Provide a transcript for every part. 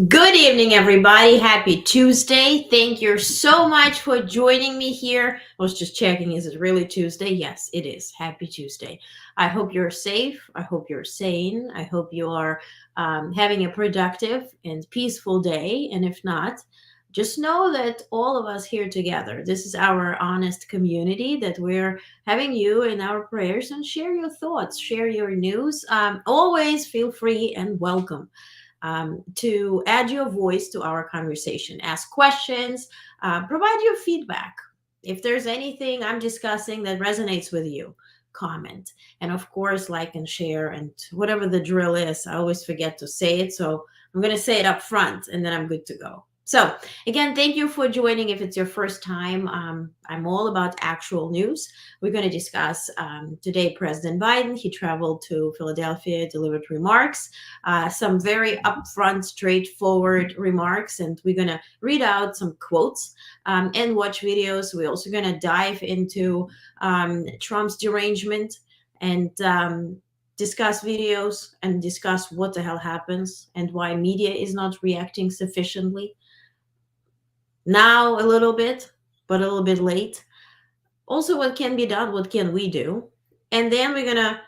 Good evening, everybody. Happy Tuesday. Thank you so much for joining me here. I was just checking, is it really Tuesday? Yes, it is. Happy Tuesday. I hope you're safe. I hope you're sane. I hope you are having a productive and peaceful day. And if not, just know that all of us here together, this is our honest community that we're having you in our prayers and share your thoughts, share your news. Always feel free and welcome to add your voice to our conversation. Ask questions, provide your feedback. If there's anything I'm discussing that resonates with you, comment. And of course, like and share and whatever the drill is. I always forget to say it. So I'm going to say it up front and then I'm good to go. So, again, thank you for joining. If it's your first time, I'm all about actual news. We're going to discuss today President Biden. He traveled to Philadelphia, delivered remarks, some very upfront, straightforward remarks, and we're going to read out some quotes and watch videos. We're also going to dive into Trump's derangement and discuss videos and discuss what the hell happens and why media is not reacting sufficiently. Now a little bit, but a little bit late. Also, what can be done? What can we do? And then we're gonna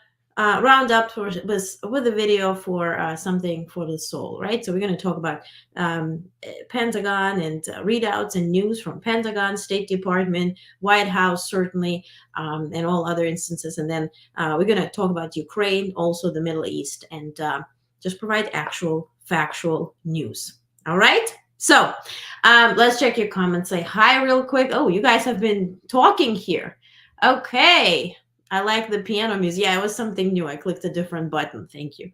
round up with a video for something for the soul, right? So we're gonna talk about Pentagon and readouts and news from Pentagon, State Department, White House, certainly, and all other instances. And then we're gonna talk about Ukraine, also the Middle East, and just provide actual factual news. All right. So let's check your comments. Say hi real quick. Oh, you guys have been talking here. Okay. I like the piano music. Yeah, it was something new. I clicked a different button. Thank you.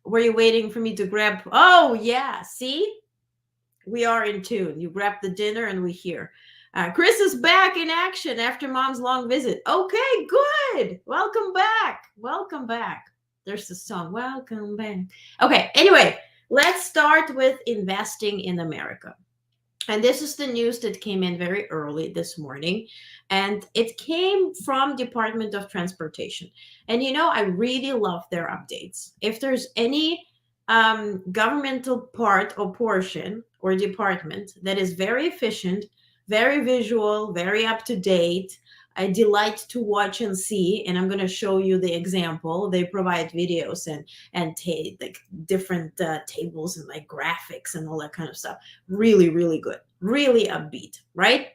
Were you waiting for me to grab? Oh, yeah. See? We are in tune. You grab the dinner and we hear. Chris is back in action after mom's long visit. Okay, good. Welcome back. Welcome back. There's the song. Welcome back. Okay, anyway. Let's start with investing in America. And this is the news that came in very early this morning. And it came from Department of Transportation. And I really love their updates. If there's any governmental part or portion or department that is very efficient, very visual, very up to date, I delight to watch and see, and I'm going to show you the example. They provide videos and like different tables and like graphics and all that kind of stuff. Really, really good. Really upbeat, right?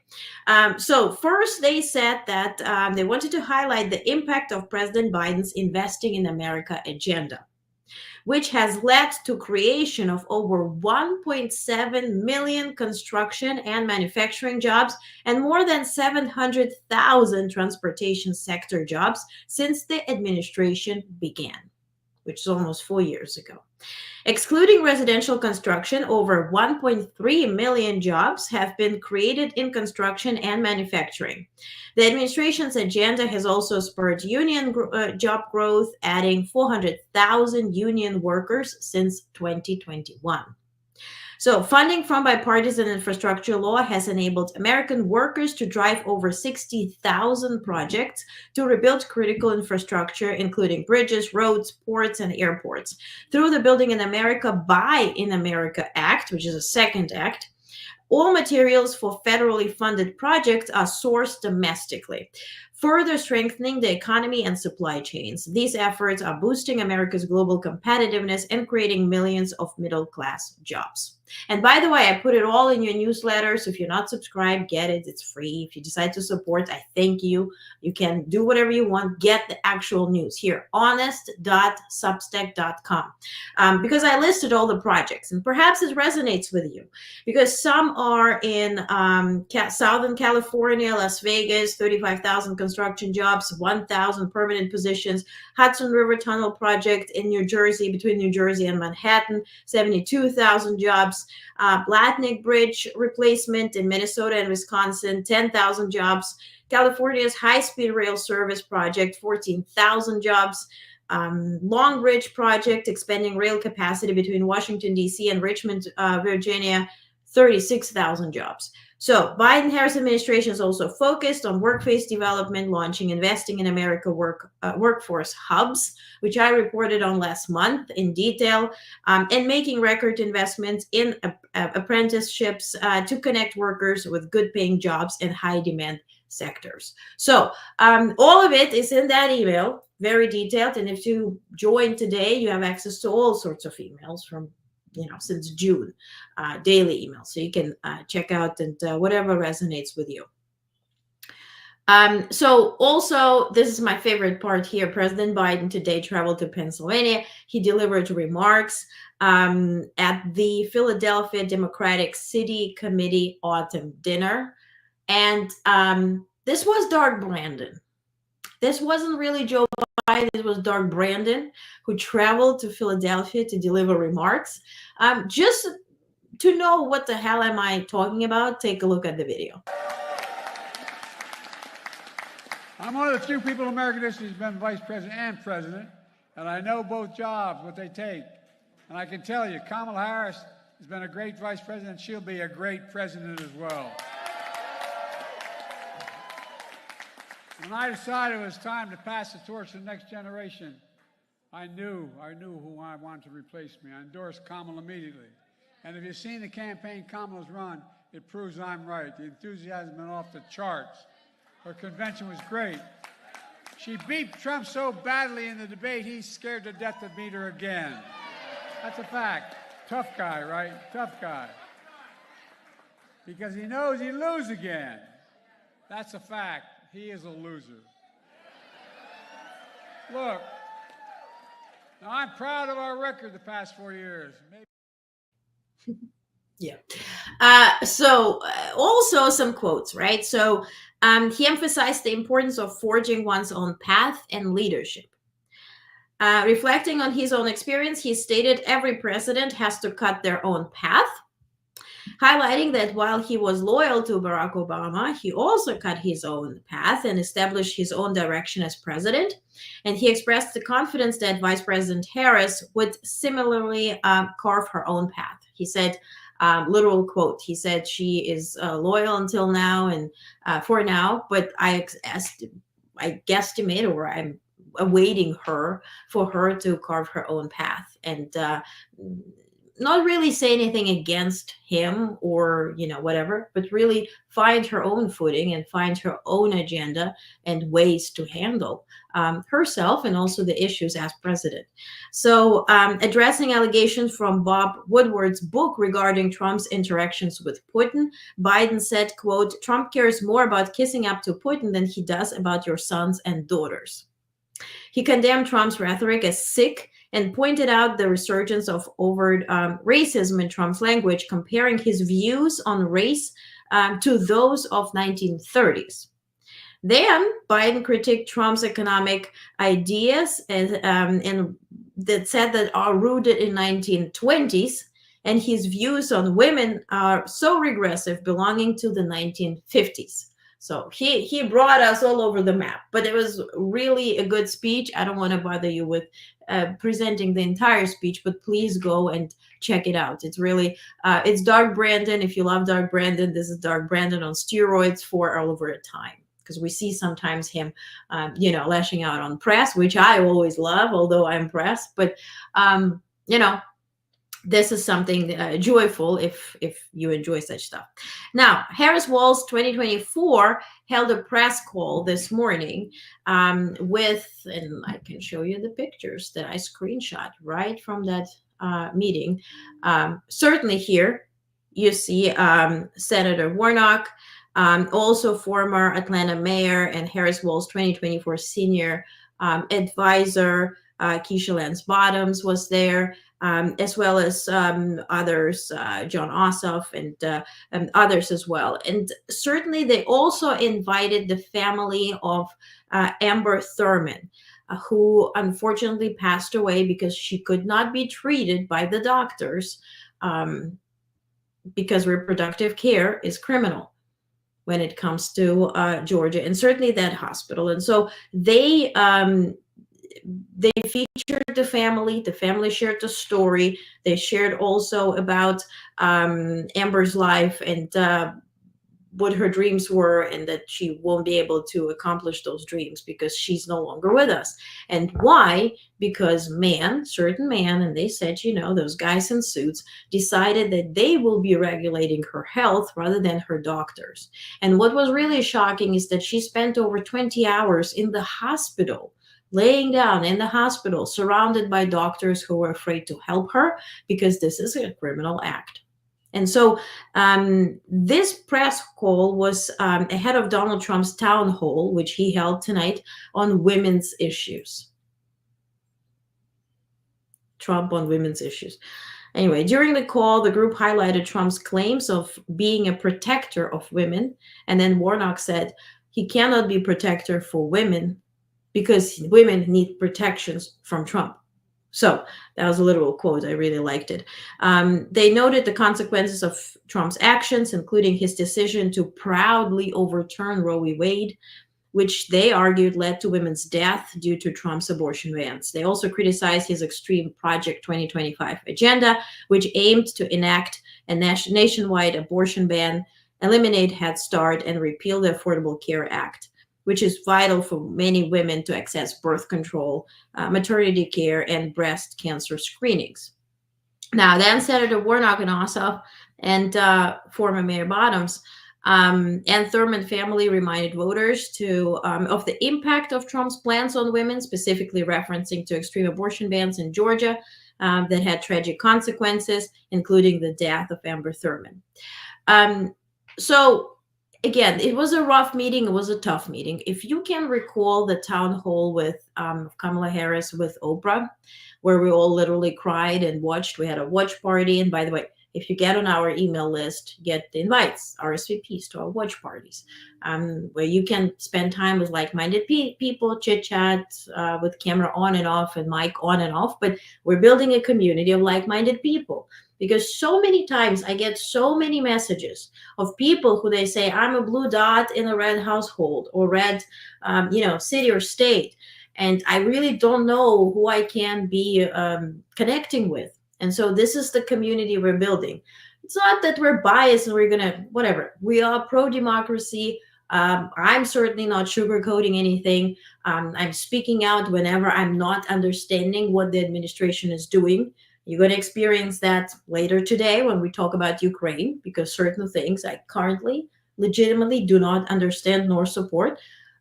So first, they said that they wanted to highlight the impact of President Biden's Investing in America agenda, which has led to creation of over 1.7 million construction and manufacturing jobs and more than 700,000 transportation sector jobs since the administration began, which is almost 4 years ago. Excluding residential construction, over 1.3 million jobs have been created in construction and manufacturing. The administration's agenda has also spurred union job growth, adding 400,000 union workers since 2021. So, funding from bipartisan infrastructure law has enabled American workers to drive over 60,000 projects to rebuild critical infrastructure, including bridges, roads, ports, and airports. Through the Building in America, Buy in America Act, which is a second act, all materials for federally funded projects are sourced domestically, further strengthening the economy and supply chains. These efforts are boosting America's global competitiveness and creating millions of middle-class jobs. And by the way, I put it all in your newsletter, so if you're not subscribed, get it. It's free. If you decide to support, I thank you. You can do whatever you want. Get the actual news here, onest.substack.com, because I listed all the projects, and perhaps it resonates with you, because some are in Southern California, Las Vegas, 35,000 construction jobs, 1,000 permanent positions. Hudson River Tunnel project in New Jersey, between New Jersey and Manhattan, 72,000 jobs. Blatnick Bridge replacement in Minnesota and Wisconsin, 10,000 jobs. California's high-speed rail service project, 14,000 jobs. Long Bridge project, expanding rail capacity between Washington, D.C. and Richmond, Virginia, 36,000 jobs. So Biden-Harris administration is also focused on workforce development, launching Investing in America workforce hubs, which I reported on last month in detail, and making record investments in apprenticeships to connect workers with good-paying jobs in high-demand sectors. So all of it is in that email, very detailed. And if you join today, you have access to all sorts of emails from since June, daily emails. So you can check out and whatever resonates with you. So also, this is my favorite part here. President Biden today traveled to Pennsylvania. He delivered remarks at the Philadelphia Democratic City Committee Autumn Dinner. And this was Doug Brandon. This wasn't really Joe Biden. It was Doug Brandon who traveled to Philadelphia to deliver remarks. Just to know what the hell am I talking about, take a look at the video. I'm one of the few people in American history who's been vice president and president, and I know both jobs, what they take. And I can tell you, Kamala Harris has been a great vice president. She'll be a great president as well. When I decided it was time to pass the torch to the next generation, I knew who I wanted to replace me. I endorsed Kamala immediately. And if you've seen the campaign Kamala's run, it proves I'm right. The enthusiasm has been off the charts. Her convention was great. She beat Trump so badly in the debate, he's scared to death to beat her again. That's a fact. Tough guy, right? Tough guy. Because he knows he'd lose again. That's a fact. He is a loser. Look, now I'm proud of our record the past 4 years. Yeah. So also some quotes, right? So he emphasized the importance of forging one's own path and leadership. Reflecting on his own experience, he stated every president has to cut their own path, highlighting that while he was loyal to Barack Obama, he also cut his own path and established his own direction as president. And he expressed the confidence that Vice President Harris would similarly carve her own path. He said, literal quote, he said, she is loyal until now and for now, but I guesstimate, or I'm awaiting for her to carve her own path. And not really say anything against him or whatever, but really find her own footing and find her own agenda and ways to handle herself and also the issues as president. So addressing allegations from Bob Woodward's book regarding Trump's interactions with Putin, Biden said, quote, "Trump cares more about kissing up to Putin than he does about your sons and daughters." He condemned Trump's rhetoric as sick and pointed out the resurgence of overt racism in Trump's language, comparing his views on race to those of 1930s. Then Biden critiqued Trump's economic ideas and that said that are rooted in 1920s, and his views on women are so regressive, belonging to the 1950s. So he brought us all over the map, but it was really a good speech. I don't want to bother you with presenting the entire speech, but please go and check it out. It's really, it's Doug Brandon. If you love Doug Brandon, this is Doug Brandon on steroids for all over a time. Because we see sometimes him, lashing out on press, which I always love, although I'm press. But, this is something joyful if you enjoy such stuff. Now, Harris Walz 2024 held a press call this morning with, and I can show you the pictures that I screenshot right from that meeting. Certainly here you see Senator Warnock, also former Atlanta mayor and Harris Walz 2024 senior advisor, Keisha Lance Bottoms was there. As well as others, John Ossoff and others as well. And certainly they also invited the family of Amber Thurman, who unfortunately passed away because she could not be treated by the doctors because reproductive care is criminal when it comes to Georgia, and certainly that hospital. And so they they featured the family. The family shared the story. They shared also about Amber's life and what her dreams were, and that she won't be able to accomplish those dreams because she's no longer with us. And why? Because certain man, and they said, those guys in suits decided that they will be regulating her health rather than her doctors. And what was really shocking is that she spent over 20 hours in the hospital, laying down in the hospital, surrounded by doctors who were afraid to help her because this is a criminal act. And so this press call was ahead of Donald Trump's town hall, which he held tonight on women's issues. Trump on women's issues. Anyway, during the call, the group highlighted Trump's claims of being a protector of women. And then Warnock said he cannot be protector for women because women need protections from Trump. So that was a literal quote. I really liked it. They noted the consequences of Trump's actions, including his decision to proudly overturn Roe v. Wade, which they argued led to women's death due to Trump's abortion bans. They also criticized his extreme Project 2025 agenda, which aimed to enact a nationwide abortion ban, eliminate Head Start, and repeal the Affordable Care Act, which is vital for many women to access birth control, maternity care, and breast cancer screenings. Now, then Senator Warnock and Ossoff and former Mayor Bottoms and Thurmond family reminded voters of the impact of Trump's plans on women, specifically referencing to extreme abortion bans in Georgia that had tragic consequences, including the death of Amber Thurmond. So again, it was a rough meeting. It was a tough meeting. If you can recall the town hall with Kamala Harris with Oprah, where we all literally cried and watched. We had a watch party. And by the way, if you get on our email list, get the invites, RSVPs to our watch parties, where you can spend time with like-minded people, chit-chat with camera on and off and mic on and off. But we're building a community of like-minded people. Because so many times I get so many messages of people who they say, I'm a blue dot in a red household or red, city or state. And I really don't know who I can be connecting with. And so this is the community we're building. It's not that we're biased and we're going to, whatever. We are pro-democracy. I'm certainly not sugarcoating anything. I'm speaking out whenever I'm not understanding what the administration is doing. You're going to experience that later today when we talk about Ukraine, because certain things I currently legitimately do not understand nor support.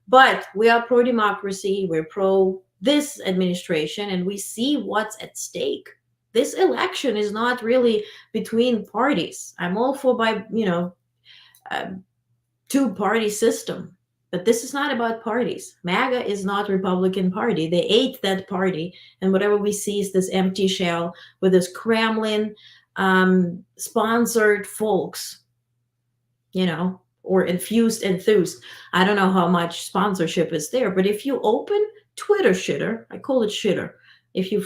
But we are pro-democracy. We're pro this administration, and we see what's at stake. This election is not really between parties. I'm all for two-party system. But this is not about parties. MAGA is not Republican Party. They ate that party. And whatever we see is this empty shell with this Kremlin sponsored folks, or enthused. I don't know how much sponsorship is there. But if you open Twitter shitter, I call it shitter. If you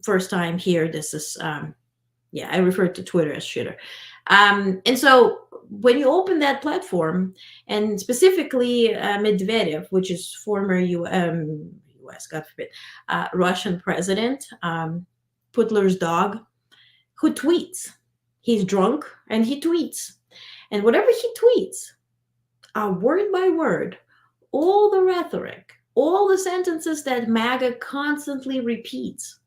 first time here, this is, I refer to Twitter as shitter. And so when you open that platform, and specifically Medvedev, which is former U.S., God forbid, Russian president, Putler's dog, who tweets. He's drunk and he tweets. And whatever he tweets, word by word, all the rhetoric, all the sentences that MAGA constantly repeats.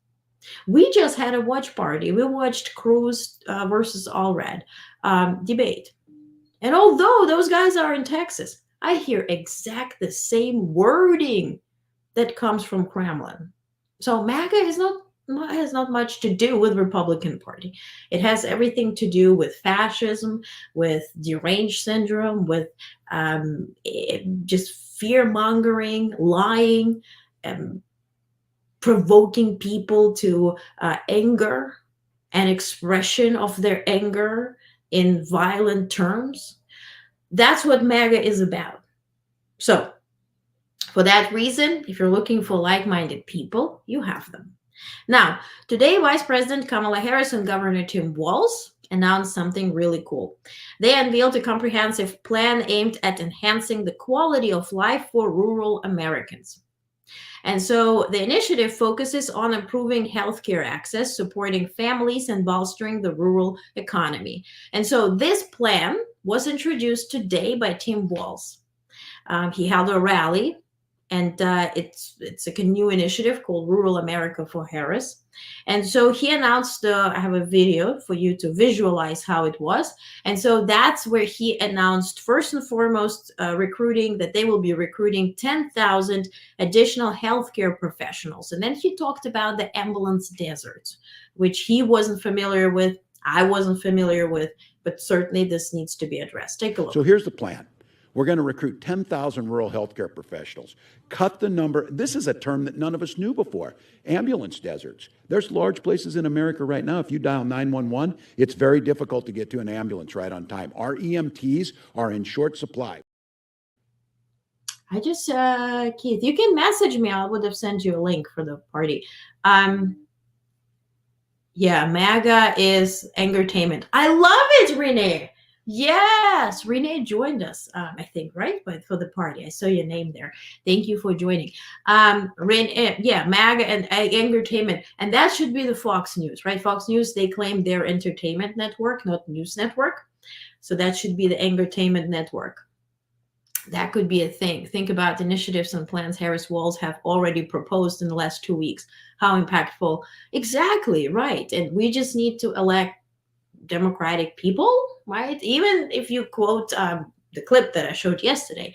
We just had a watch party. We watched Cruz versus Allred debate. And although those guys are in Texas, I hear the same wording that comes from Kremlin. So MAGA has not much to do with Republican Party. It has everything to do with fascism, with deranged syndrome, with just fear-mongering, lying, provoking people to anger and expression of their anger in violent terms. That's what MAGA is about. So for that reason, if you're looking for like-minded people, you have them. Now, today, Vice President Kamala Harris and Governor Tim Walz announced something really cool. They unveiled a comprehensive plan aimed at enhancing the quality of life for rural Americans. And so the initiative focuses on improving healthcare access, supporting families, and bolstering the rural economy. And so this plan was introduced today by Tim Walz. He held a rally, and it's like a new initiative called Rural America for Harris. And so he announced, I have a video for you to visualize how it was. And so that's where he announced, first and foremost, recruiting, that they will be recruiting 10,000 additional healthcare professionals. And then he talked about the ambulance desert, which he wasn't familiar with. I wasn't familiar with, but certainly this needs to be addressed. Take a look. So here's the plan. We're going to recruit 10,000 rural healthcare professionals. Cut the number. This is a term that none of us knew before. Ambulance deserts. There's large places in America right now. If you dial 911, it's very difficult to get to an ambulance right on time. Our EMTs are in short supply. I just, Keith, you can message me. I would have sent you a link for the party. Yeah, MAGA is entertainment. I love it, Renee. Yes, Renee joined us, I think, right? But for the party, I saw your name there. Thank you for joining. Renee, yeah, MAGA and entertainment, and that should be the Fox News, right? Fox News, they claim they're entertainment network, not news network. So that should be the entertainment network. That could be a thing. Think about initiatives and plans Harris Walz have already proposed in the last 2 weeks. How impactful. Exactly, right. And we just need to elect democratic people, right? Even if you quote the clip that I showed yesterday,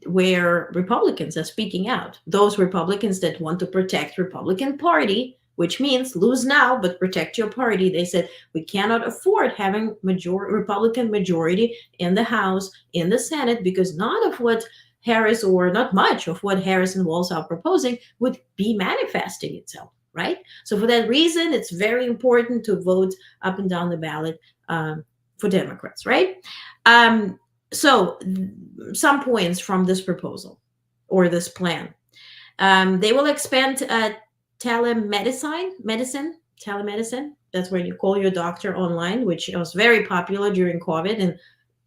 where Republicans are speaking out, those Republicans that want to protect Republican Party, which means lose now but protect your party. They said we cannot afford having Republican majority in the House, in the Senate, because none of what Harris, or not much of what Harris and Walz are proposing, would be manifesting itself, right? So for that reason, it's very important to vote up and down the ballot for Democrats, right? So some points from this proposal or this plan. They will expand telemedicine. That's where you call your doctor online, which was very popular during COVID. And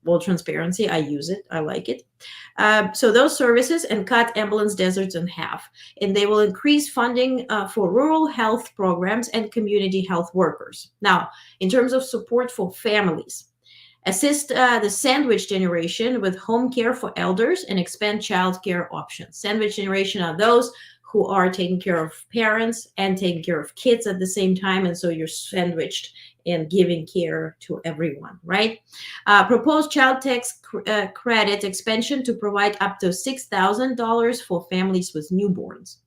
full transparency, I use it. I like it. So those services, and cut ambulance deserts in half. And they will increase funding for rural health programs and community health workers. Now, in terms of support for families, assist the sandwich generation with home care for elders, and expand child care options. Sandwich generation are those who are taking care of parents and taking care of kids at the same time. And so you're sandwiched in giving care to everyone, right? Proposed child tax credit expansion to provide up to $6,000 for families with newborns.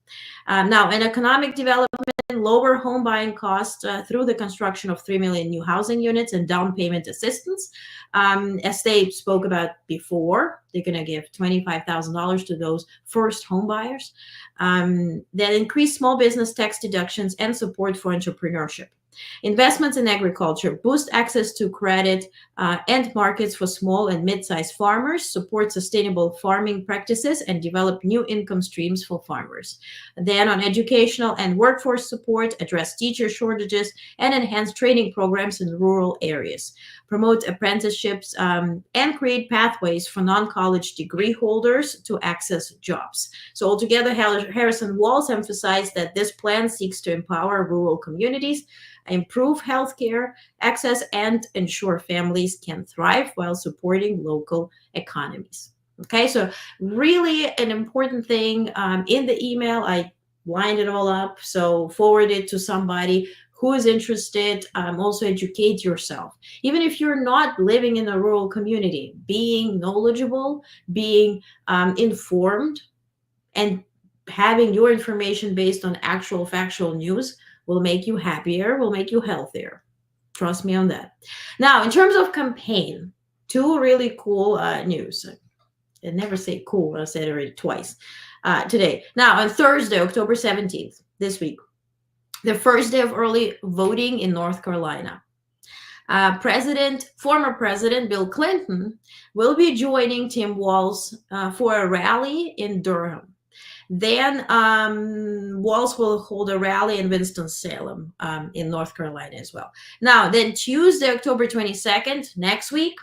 Now, in economic development, lower home buying costs through the construction of 3 million new housing units and down payment assistance. As they spoke about before, they're going to give $25,000 to those first home buyers. Then increase small business tax deductions and support for entrepreneurship. Investments in agriculture, boost access to credit and markets for small and mid-sized farmers, support sustainable farming practices, and develop new income streams for farmers. Then on educational and workforce support, address teacher shortages and enhance training programs in rural areas. Promote apprenticeships and create pathways for non-college degree holders to access jobs. So altogether, Harris and Walz emphasized that this plan seeks to empower rural communities, improve healthcare access, and ensure families can thrive while supporting local economies. Okay, so really an important thing in the email. I lined it all up, so forward it to somebody who is interested. Also educate yourself. Even if you're not living in a rural community, being knowledgeable, being informed, and having your information based on actual factual news will make you happier, will make you healthier. Trust me on that. Now, in terms of campaign, two really cool news. I never say cool, I said it already twice today. Now, on Thursday, October 17th, this week, the first day of early voting in North Carolina. Former President Bill Clinton will be joining Tim Walz for a rally in Durham. Then Walz will hold a rally in Winston-Salem in North Carolina as well. Now, then Tuesday, October 22nd, next week,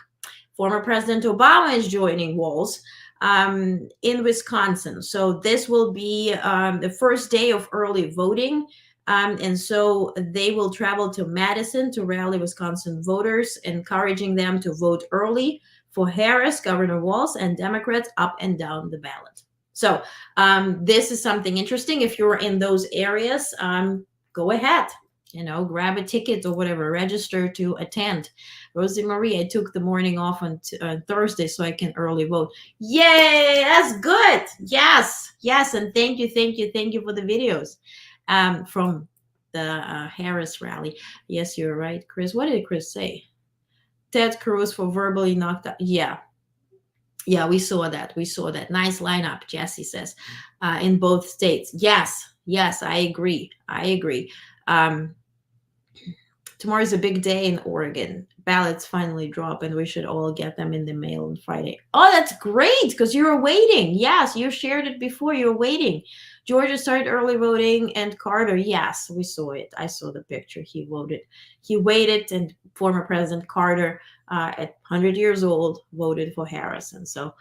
former President Obama is joining Walz in Wisconsin. So this will be the first day of early voting. And so they will travel to Madison to rally Wisconsin voters, encouraging them to vote early for Harris, Governor Walz, and Democrats up and down the ballot. So this is something interesting. If you're in those areas, go ahead, grab a ticket or whatever, register to attend. Rosie Marie, I took the morning off on Thursday so I can early vote. Yay, that's good. Yes, and thank you for the videos from the Harris rally. Yes, you're right, Chris. What did Chris say? Ted Cruz for verbally knocked out. Yeah, we saw that. Nice lineup, Jesse says, in both states. Yes, I agree. Tomorrow's a big day in Oregon. Ballots finally drop, and we should all get them in the mail on Friday. Oh, that's great, because you're waiting. Yes, you shared it before. You're waiting. Georgia started early voting, and Carter, yes, we saw it. I saw the picture. He voted. He waited, and former President Carter, at 100 years old, voted for Harris. And so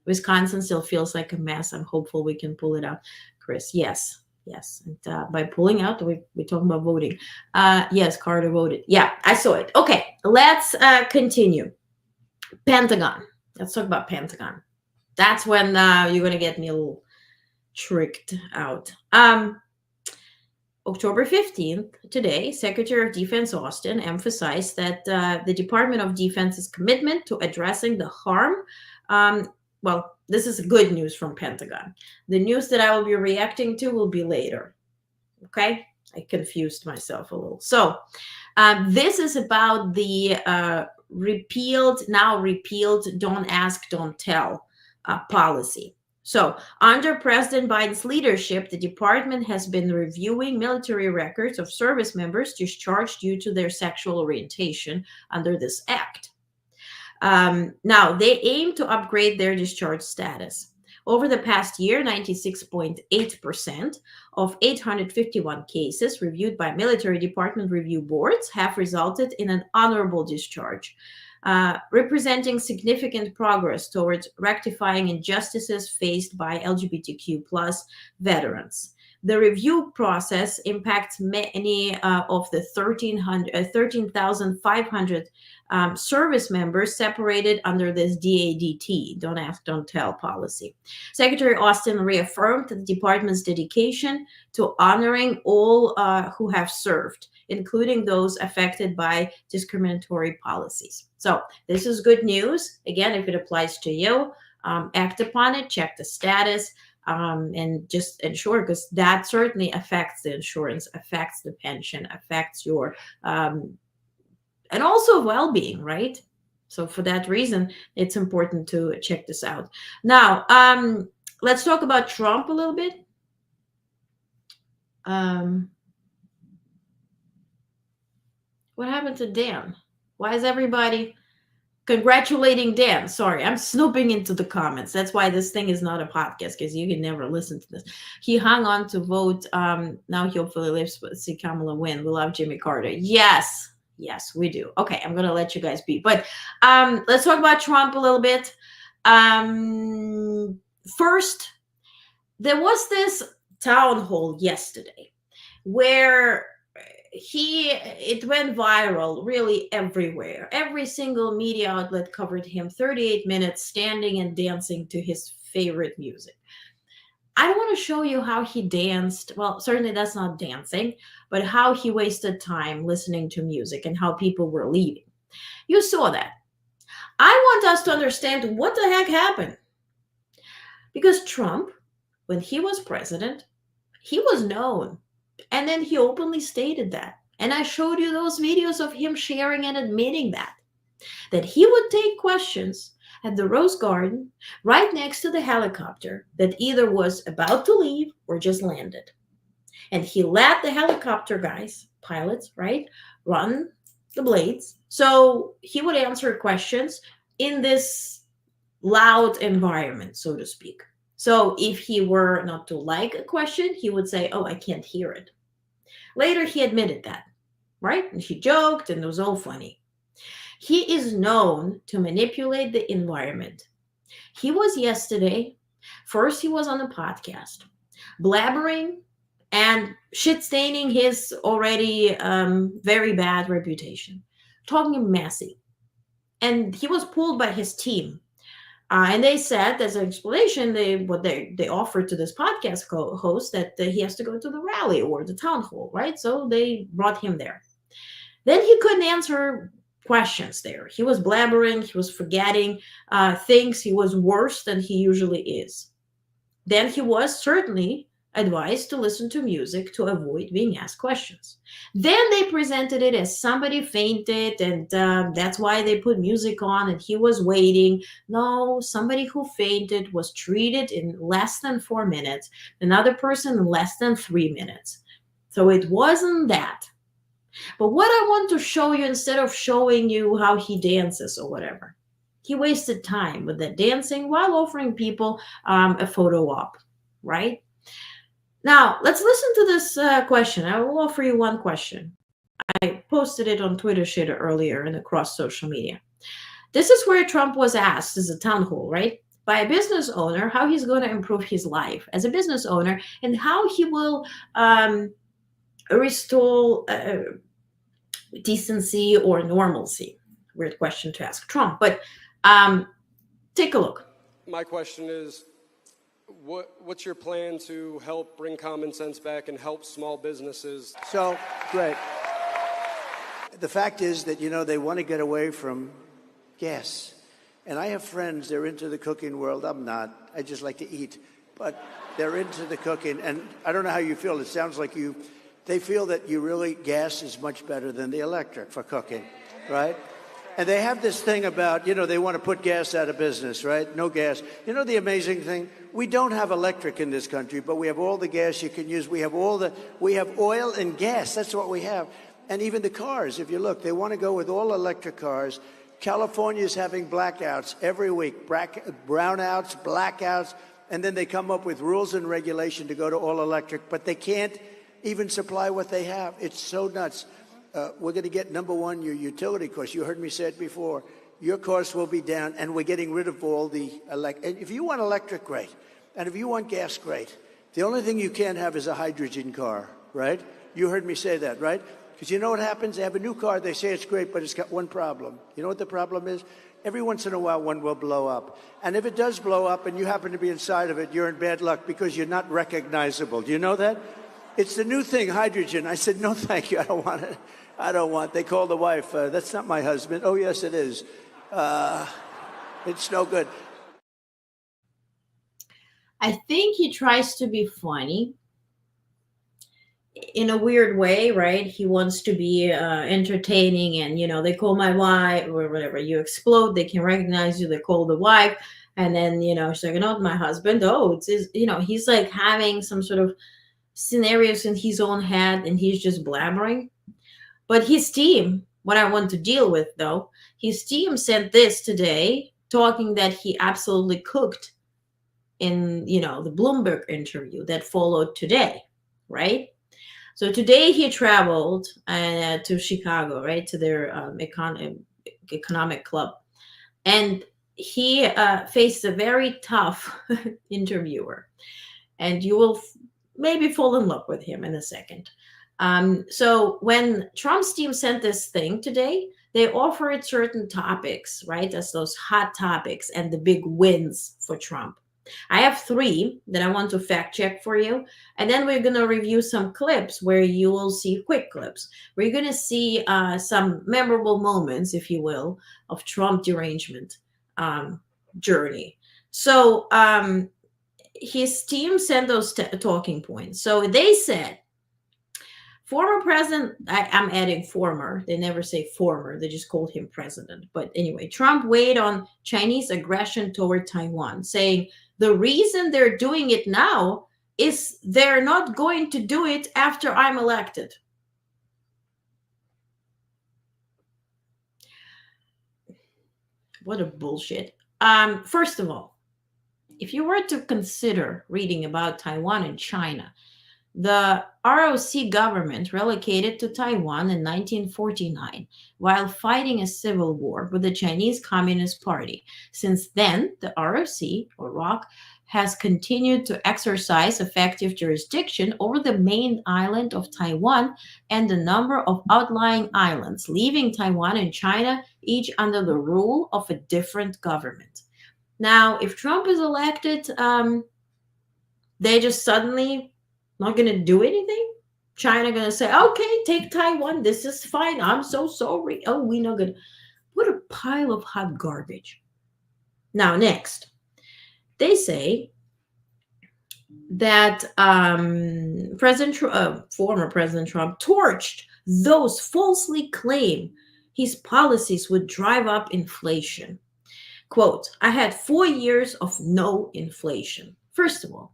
Wisconsin still feels like a mess. I'm hopeful we can pull it out. Chris, yes. And by pulling out, we're talking about voting. Yes, Carter voted. Yeah, I saw it. Okay, let's continue. Pentagon. Let's talk about Pentagon. That's when you're going to get me a little tricked out. October 15th, today, Secretary of Defense Austin emphasized that the Department of Defense's commitment to addressing the harm. Well, this is good news from Pentagon. The news that I will be reacting to will be later. Okay? I confused myself a little. So, this is about the now repealed Don't Ask, Don't Tell policy. So, under President Biden's leadership, the department has been reviewing military records of service members discharged due to their sexual orientation under this act. Now, they aim to upgrade their discharge status. Over the past year, 96.8% of 851 cases reviewed by military department review boards have resulted in an honorable discharge, representing significant progress towards rectifying injustices faced by LGBTQ plus veterans. The review process impacts many of the 13,500 service members separated under this DADT, Don't Ask, Don't Tell policy. Secretary Austin reaffirmed the department's dedication to honoring all who have served, including those affected by discriminatory policies. So this is good news. Again, if it applies to you, act upon it, check the status. And just ensure, because that certainly affects the insurance, affects the pension, affects your and also well-being, right? So for that reason, it's important to check this out. Now, let's talk about Trump a little bit. What happened to Dan? Why is everybody congratulating Dan? Sorry, I'm snooping into the comments. That's why this thing is not a podcast, because you can never listen to this. He hung on to vote. Now he hopefully lives to see Kamala win. We love Jimmy Carter. Yes, we do. Okay, I'm going to let you guys be. But let's talk about Trump a little bit. First, there was this town hall yesterday where it went viral really everywhere. Every single media outlet covered him 38 minutes standing and dancing to his favorite music. I don't want to show you how he danced. Well, certainly that's not dancing, but how he wasted time listening to music and how people were leaving. You saw that. I want us to understand what the heck happened. Because Trump, when he was president, he was known. And then he openly stated that. And I showed you those videos of him sharing and admitting that he would take questions at the Rose Garden right next to the helicopter that either was about to leave or just landed. And he let the helicopter guys, pilots, right, run the blades. So he would answer questions in this loud environment, so to speak. So if he were not to like a question, he would say, "Oh, I can't hear it." Later, he admitted that, right? And he joked, and it was all funny. He is known to manipulate the environment. He was yesterday, first, he was on a podcast, blabbering and shit staining his already very bad reputation, talking messy. And he was pulled by his team. And they said, as an explanation, they offered to this podcast host that he has to go to the rally or the town hall, right? So they brought him there. Then he couldn't answer questions there. He was blabbering, he was forgetting things. He was worse than he usually is. Then he was certainly advised to listen to music to avoid being asked questions. Then they presented it as somebody fainted, and that's why they put music on, and he was waiting. No, somebody who fainted was treated in less than 4 minutes, another person in less than 3 minutes. So it wasn't that. But what I want to show you, instead of showing you how he dances or whatever, he wasted time with that dancing while offering people a photo op, right? Now, let's listen to this question. I will offer you one question. I posted it on Twitter Shitter earlier and across social media. This is where Trump was asked as a town hall, right? By a business owner, how he's going to improve his life as a business owner and how he will restore decency or normalcy. Weird question to ask Trump, but take a look. My question is, what's your plan to help bring common sense back and help small businesses? So, great. The fact is that, they want to get away from gas. And I have friends, they're into the cooking world. I'm not. I just like to eat. But they're into the cooking. And I don't know how you feel. It sounds like they feel that gas is much better than the electric for cooking, right? And they have this thing about, they want to put gas out of business, right? No gas. The amazing thing? We don't have electric in this country, but we have all the gas you can use. We have oil and gas. That's what we have. And even the cars, if you look, they want to go with all electric cars. California is having blackouts every week, brownouts, blackouts, and then they come up with rules and regulation to go to all electric, but they can't even supply what they have. It's so nuts. We're going to get, number one, your utility costs. You heard me say it before. Your costs will be down, and we're getting rid of all the and if you want electric, great. And if you want gas, great. The only thing you can't have is a hydrogen car, right? You heard me say that, right? Because you know what happens? They have a new car. They say it's great, but it's got one problem. You know what the problem is? Every once in a while, one will blow up. And if it does blow up and you happen to be inside of it, you're in bad luck because you're not recognizable. Do you know that? It's the new thing, hydrogen. I said, no, thank you. I don't want it. I don't want. They called the wife. That's not my husband. Oh, yes, it is. It's no good. I think he tries to be funny in a weird way, right? He wants to be entertaining, and they call my wife or whatever. You explode, they can recognize you. They call the wife, and then she's like, "Not my husband." Oh, it's his. He's like having some sort of scenarios in his own head, and he's just blabbering. But his team, what I want to deal with though, his team sent this today, talking that he absolutely cooked in the Bloomberg interview that followed today, right? So today he traveled to Chicago, right, to their economic club, and he faced a very tough interviewer, and you will maybe fall in love with him in a second. So when Trump's team sent this thing today, they offered certain topics, right, as those hot topics and the big wins for Trump. I have 3 that I want to fact check for you. And then we're going to review some clips where you will see quick clips. We're going to see some memorable moments, if you will, of Trump derangement journey. So his team sent those talking points. So they said, former president, I'm adding former. They never say former. They just called him president. But anyway, Trump weighed on Chinese aggression toward Taiwan, saying the reason they're doing it now is they're not going to do it after I'm elected. What a bullshit. First of all, if you were to consider reading about Taiwan and China, The ROC government relocated to Taiwan in 1949 while fighting a civil war with the Chinese Communist Party. Since then, the ROC, or ROC, has continued to exercise effective jurisdiction over the main island of Taiwan and a number of outlying islands, leaving Taiwan and China each under the rule of a different government. Now, if Trump is elected, they just suddenly not going to do anything. China going to say, okay, take Taiwan. This is fine. I'm so sorry. Oh, we're not going to. What a pile of hot garbage. Now, next, they say that former President Trump torched those falsely claim his policies would drive up inflation. Quote, I had 4 years of no inflation. First of all,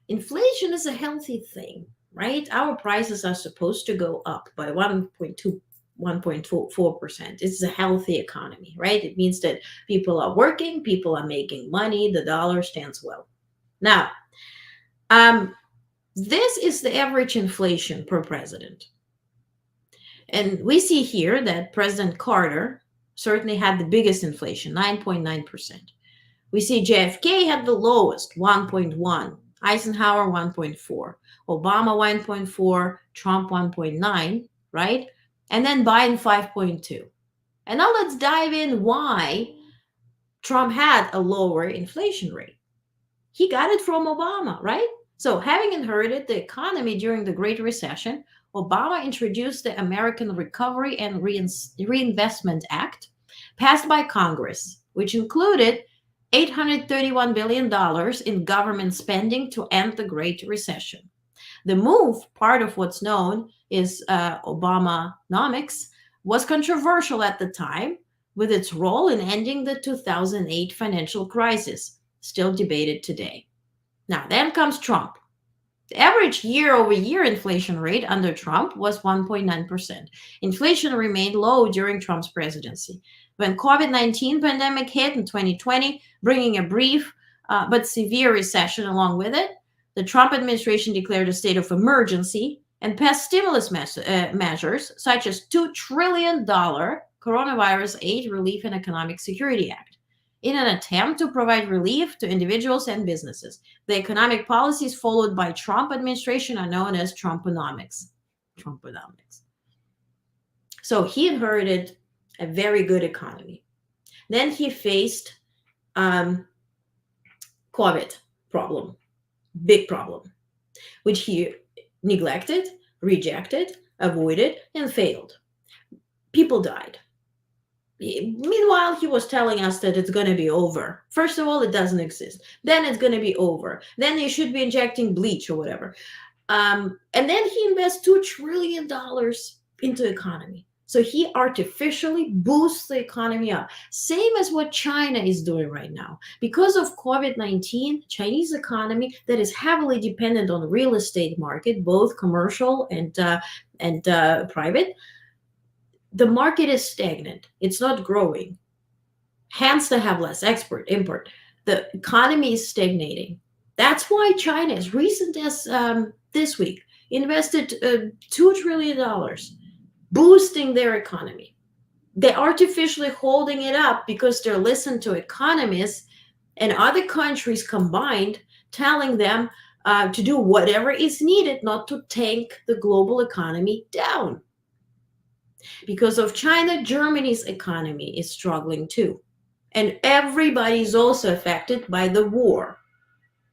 inflation is a healthy thing, right? Our prices are supposed to go up by 1.2, 1.4%. It's a healthy economy, right? It means that people are working, people are making money, the dollar stands well. Now, this is the average inflation per president. And we see here that President Carter certainly had the biggest inflation, 9.9%. We see JFK had the lowest, 1.1. Eisenhower 1.4, Obama 1.4, Trump 1.9, right? And then Biden 5.2. And now let's dive in why Trump had a lower inflation rate. He got it from Obama, right? So having inherited the economy during the Great Recession, Obama introduced the American Recovery and Reinvestment Act, passed by Congress, which included $831 billion in government spending to end the Great Recession. The move, part of what's known as Obamonomics, was controversial at the time with its role in ending the 2008 financial crisis, still debated today. Now, then comes Trump. The average year-over-year inflation rate under Trump was 1.9%. Inflation remained low during Trump's presidency. When COVID-19 pandemic hit in 2020, bringing a brief but severe recession along with it, the Trump administration declared a state of emergency and passed stimulus measures such as $2 trillion Coronavirus Aid, Relief, and Economic Security Act in an attempt to provide relief to individuals and businesses. The economic policies followed by Trump administration are known as Trumponomics. Trumponomics. So he inherited a very good economy. Then he faced COVID problem, big problem, which he neglected, rejected, avoided, and failed. People died. Meanwhile, he was telling us that it's going to be over. First of all, it doesn't exist. Then it's going to be over. Then they should be injecting bleach or whatever. And then he invests $2 trillion into the economy. So he artificially boosts the economy up. Same as what China is doing right now. Because of COVID-19, Chinese economy that is heavily dependent on the real estate market, both commercial and private, the market is stagnant. It's not growing. Hence, they have less export, import. The economy is stagnating. That's why China, as recent as this week, invested $2 trillion, boosting their economy. They're artificially holding it up because they're listening to economists and other countries combined telling them to do whatever is needed not to tank the global economy down. Because of China, Germany's economy is struggling too. And everybody's also affected by the war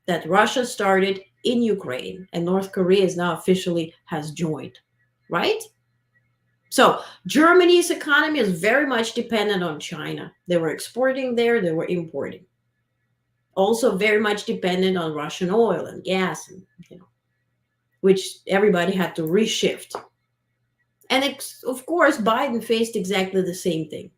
that Russia started in Ukraine, and North Korea is now officially has joined, right? So Germany's economy is very much dependent on China. They were exporting there, they were importing. Also very much dependent on Russian oil and gas, and, which everybody had to reshift. And of course, Biden faced exactly the same thing.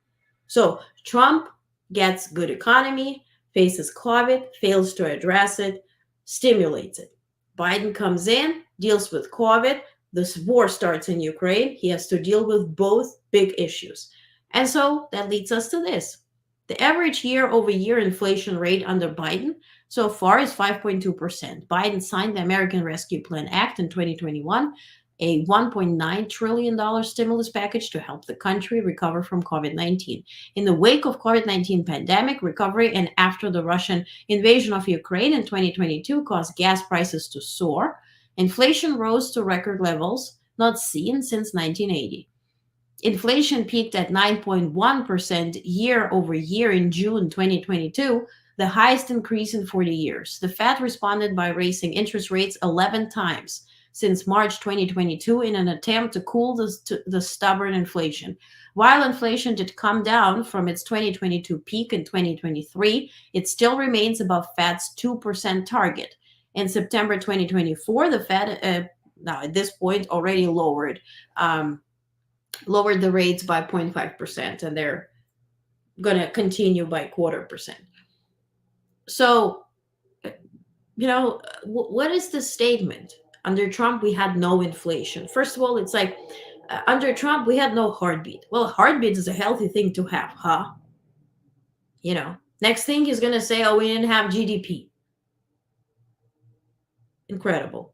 So Trump gets good economy, faces COVID, fails to address it, stimulates it. Biden comes in, deals with COVID. This war starts in Ukraine. He has to deal with both big issues. And so that leads us to this. The average year-over-year inflation rate under Biden so far is 5.2%. Biden signed the American Rescue Plan Act in 2021, a $1.9 trillion stimulus package to help the country recover from COVID-19. In the wake of COVID-19 pandemic recovery and after the Russian invasion of Ukraine in 2022 caused gas prices to soar, inflation rose to record levels not seen since 1980. Inflation peaked at 9.1% year over year in June 2022, the highest increase in 40 years. The Fed responded by raising interest rates 11 times since March 2022 in an attempt to cool the stubborn inflation. While inflation did come down from its 2022 peak in 2023, it still remains above Fed's 2% target. In September 2024, the Fed, now at this point, already lowered the rates by 0.5%, and they're going to continue by 0.25%. So, what is the statement? Under Trump, we had no inflation. First of all, it's like, under Trump, we had no heartbeat. Well, heartbeat is a healthy thing to have, huh? Next thing he's going to say, oh, we didn't have GDP. Incredible.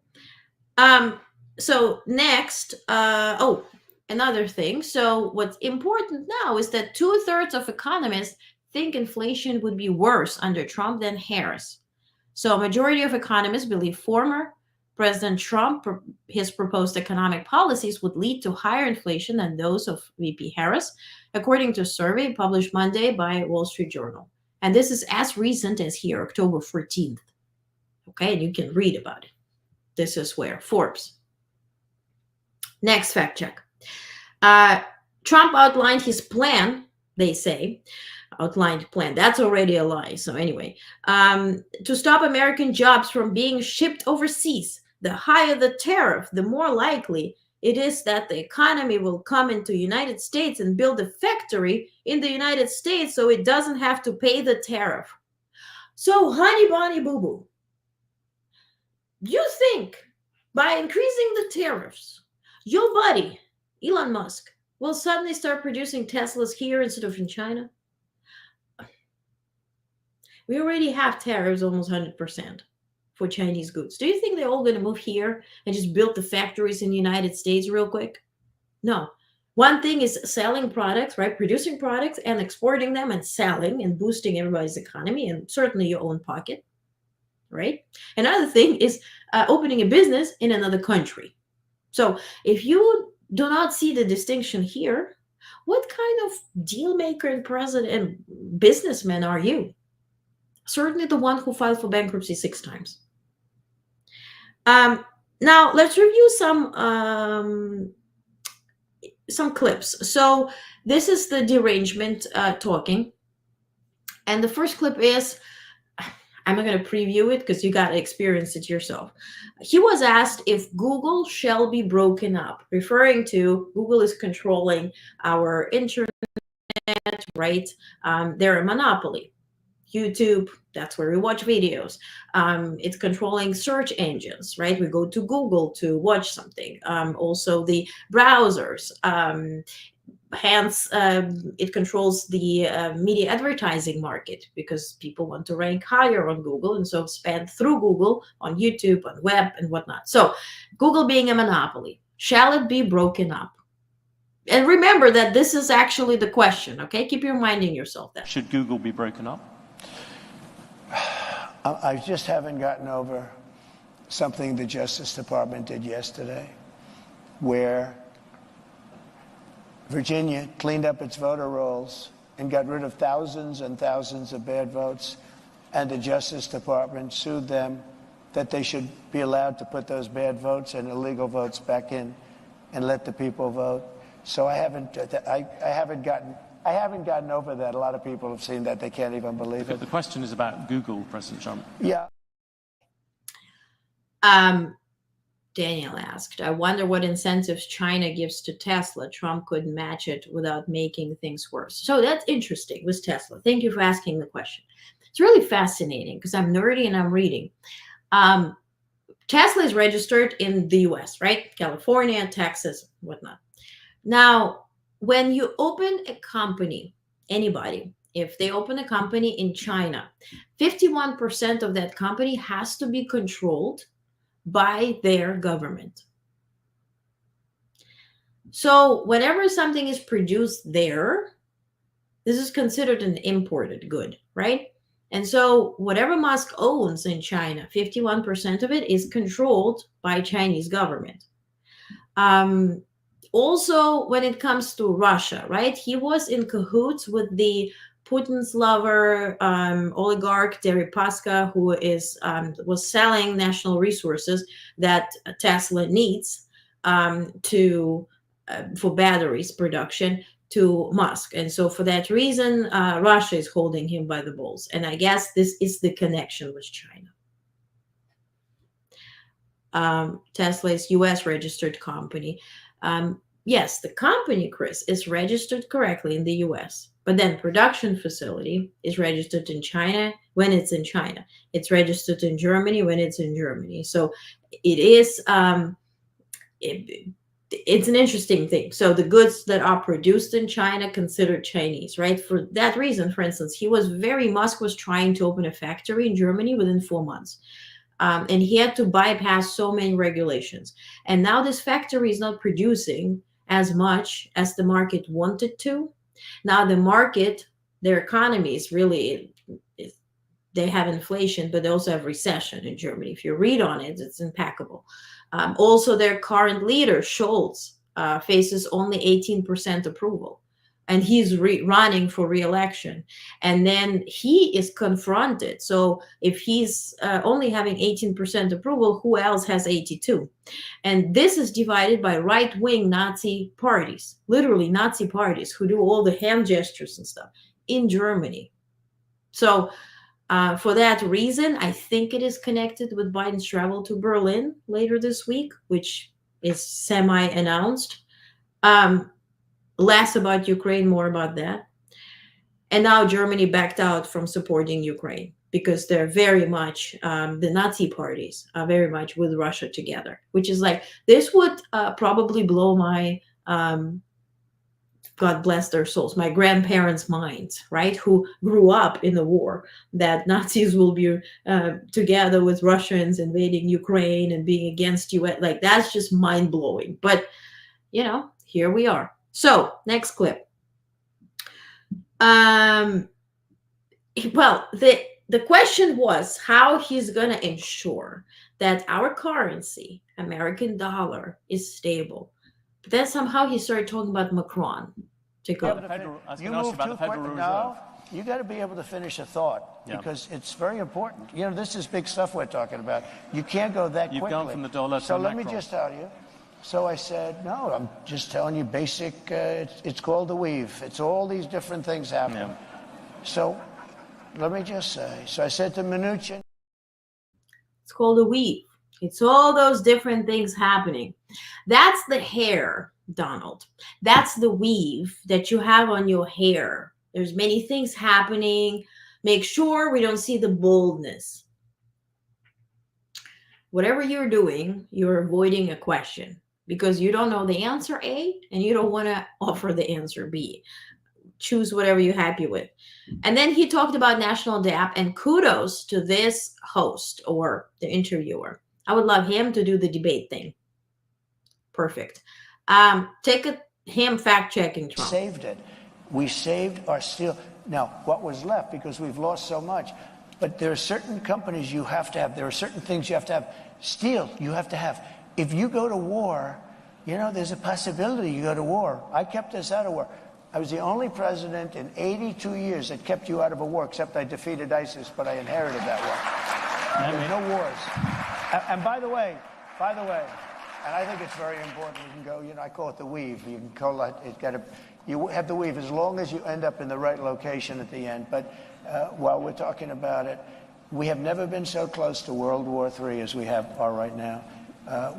So next, another thing. So what's important now is that 2/3 of economists think inflation would be worse under Trump than Harris. So a majority of economists believe former President Trump, his proposed economic policies would lead to higher inflation than those of VP Harris, according to a survey published Monday by Wall Street Journal. And this is as recent as here, October 14th. Okay, and you can read about it. This is where Forbes. Next fact check. Trump outlined his plan, they say, outlined plan. That's already a lie. So anyway, to stop American jobs from being shipped overseas. The higher the tariff, the more likely it is that the economy will come into the United States and build a factory in the United States so it doesn't have to pay the tariff. So, honey bunny boo boo, you think by increasing the tariffs, your buddy, Elon Musk, will suddenly start producing Teslas here instead of in China? We already have tariffs almost 100% for Chinese goods. Do you think they're all going to move here and just build the factories in the United States real quick? No. One thing is selling products, right? Producing products and exporting them and selling and boosting everybody's economy and certainly your own pocket, right? Another thing is opening a business in another country. So if you do not see the distinction here, what kind of deal maker and president and businessman are you? Certainly the one who filed for bankruptcy 6 times. Now let's review some clips. So this is the derangement talking, and the first clip is, I'm not going to preview it because you got to experience it yourself. He was asked if Google shall be broken up, referring to Google is controlling our internet, right? They're a monopoly. YouTube, that's where we watch videos. It's controlling search engines, right? We go to Google to watch something. Also the browsers. Hence, it controls the media advertising market because people want to rank higher on Google and so spend through Google on YouTube, on web and whatnot. So Google being a monopoly, shall it be broken up? And remember that this is actually the question, okay? Keep reminding yourself that. Should Google be broken up? I just haven't gotten over something the Justice Department did yesterday, where Virginia cleaned up its voter rolls and got rid of thousands and thousands of bad votes, and the Justice Department sued them that they should be allowed to put those bad votes and illegal votes back in and let the people vote. So I haven't gotten over that. A lot of people have seen that. They can't even believe it. The question is about Google, President Trump. Yeah. Daniel asked, I wonder what incentives China gives to Tesla. Trump could match it without making things worse. So that's interesting with Tesla. Thank you for asking the question. It's really fascinating because I'm nerdy and I'm reading. Tesla is registered in the US, right? California, Texas, whatnot. Now, when you open a company, anybody, if they open a company in China, 51% of that company has to be controlled by their government. So whenever something is produced there, this is considered an imported good, right? And so whatever Musk owns in China, 51% of it is controlled by Chinese government. Also, when it comes to Russia, right? He was in cahoots with the Putin's lover, oligarch Deripaska, who was selling national resources that Tesla needs to for batteries production to Musk. And so for that reason, Russia is holding him by the balls. And I guess this is the connection with China. Tesla is US registered company. Yes, the company, Chris, is registered correctly in the US, but then production facility is registered in China when it's in China. It's registered in Germany when it's in Germany. So it is it's an interesting thing. So the goods that are produced in China considered Chinese, right? For that reason, for instance, Musk was trying to open a factory in Germany within 4 months. And he had to bypass so many regulations. And now this factory is not producing as much as the market wanted to. Now the market, their economy is really, they have inflation, but they also have recession in Germany. If you read on it, it's impeccable. Also, their current leader, Scholz, faces only 18% approval. And he's running for re-election. And then he is confronted. So if he's only having 18% approval, who else has 82? And this is divided by right-wing Nazi parties, literally Nazi parties who do all the hand gestures and stuff in Germany. So for that reason, I think it is connected with Biden's travel to Berlin later this week, which is semi-announced. Less about Ukraine, more about that. And now Germany backed out from supporting Ukraine because they're very much, the Nazi parties are very much with Russia together, which is like, this would probably blow my, God bless their souls, my grandparents' minds, right? Who grew up in the war, that Nazis will be together with Russians invading Ukraine and being against US. Like, that's just mind blowing. But, here we are. So next clip. Well, the question was how he's going to ensure that our currency, American dollar, is stable. But then somehow he started talking about Macron. Take over. You move too quick now. You got to be able to finish a thought because it's very important. This is big stuff we're talking about. You can't go that quickly. You've gone from the dollar to So let Macron. me just tell you. So I said, no, I'm just telling you basic, it's called the weave. It's all these different things happening. Yeah. So let me just say, so I said to Mnuchin. It's called a weave. It's all those different things happening. That's the hair, Donald. That's the weave that you have on your hair. There's many things happening. Make sure we don't see the boldness. Whatever you're doing, you're avoiding a question because you don't know the answer A and you don't want to offer the answer B. Choose whatever you're happy with. And then he talked about national debt, and kudos to this host or the interviewer. I would love him to do the debate thing. Perfect. Him fact-checking Trump. Saved it. We saved our steel. Now, what was left, because we've lost so much, but there are certain companies you have to have. There are certain things you have to have. Steel, you have to have. If you go to war, there's a possibility you go to war. I kept us out of war. I was the only president in 82 years that kept you out of a war, except I defeated ISIS, but I inherited that war. There's no wars. And by the way, and I think it's very important, you can go, I call it the weave. You can call it, you have the weave as long as you end up in the right location at the end. But while we're talking about it, we have never been so close to World War III as we are right now.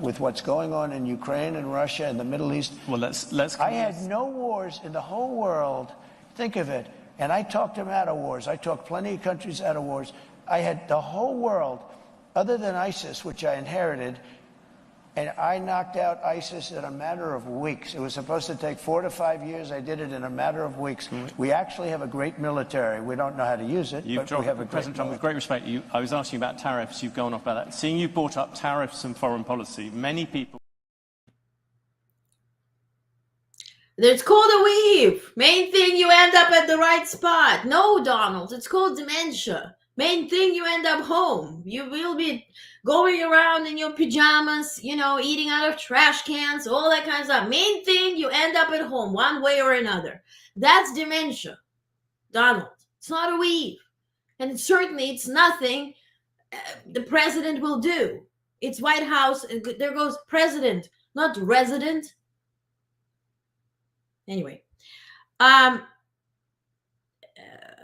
With what's going on in Ukraine and Russia and the Middle East. Well, let's. I had no wars in the whole world. Think of it. And I talked them out of wars. I talked plenty of countries out of wars. I had the whole world, other than ISIS, which I inherited, And I knocked out ISIS in a matter of weeks. It was supposed to take 4 to 5 years. I did it in a matter of weeks. We actually have a great military. We don't know how to use it, but we have a great President Trump, with great respect, I was asking you about tariffs. You've gone off about that. Seeing you brought up tariffs and foreign policy, many people... It's called a weave. Main thing, you end up at the right spot. No, Donald, it's called dementia. Main thing, you end up home. You will be going around in your pajamas, eating out of trash cans, all that kind of stuff. Main thing, you end up at home one way or another. That's dementia, Donald. It's not a weave. And certainly it's nothing the president will do. It's White House, and there goes president, not resident. Anyway,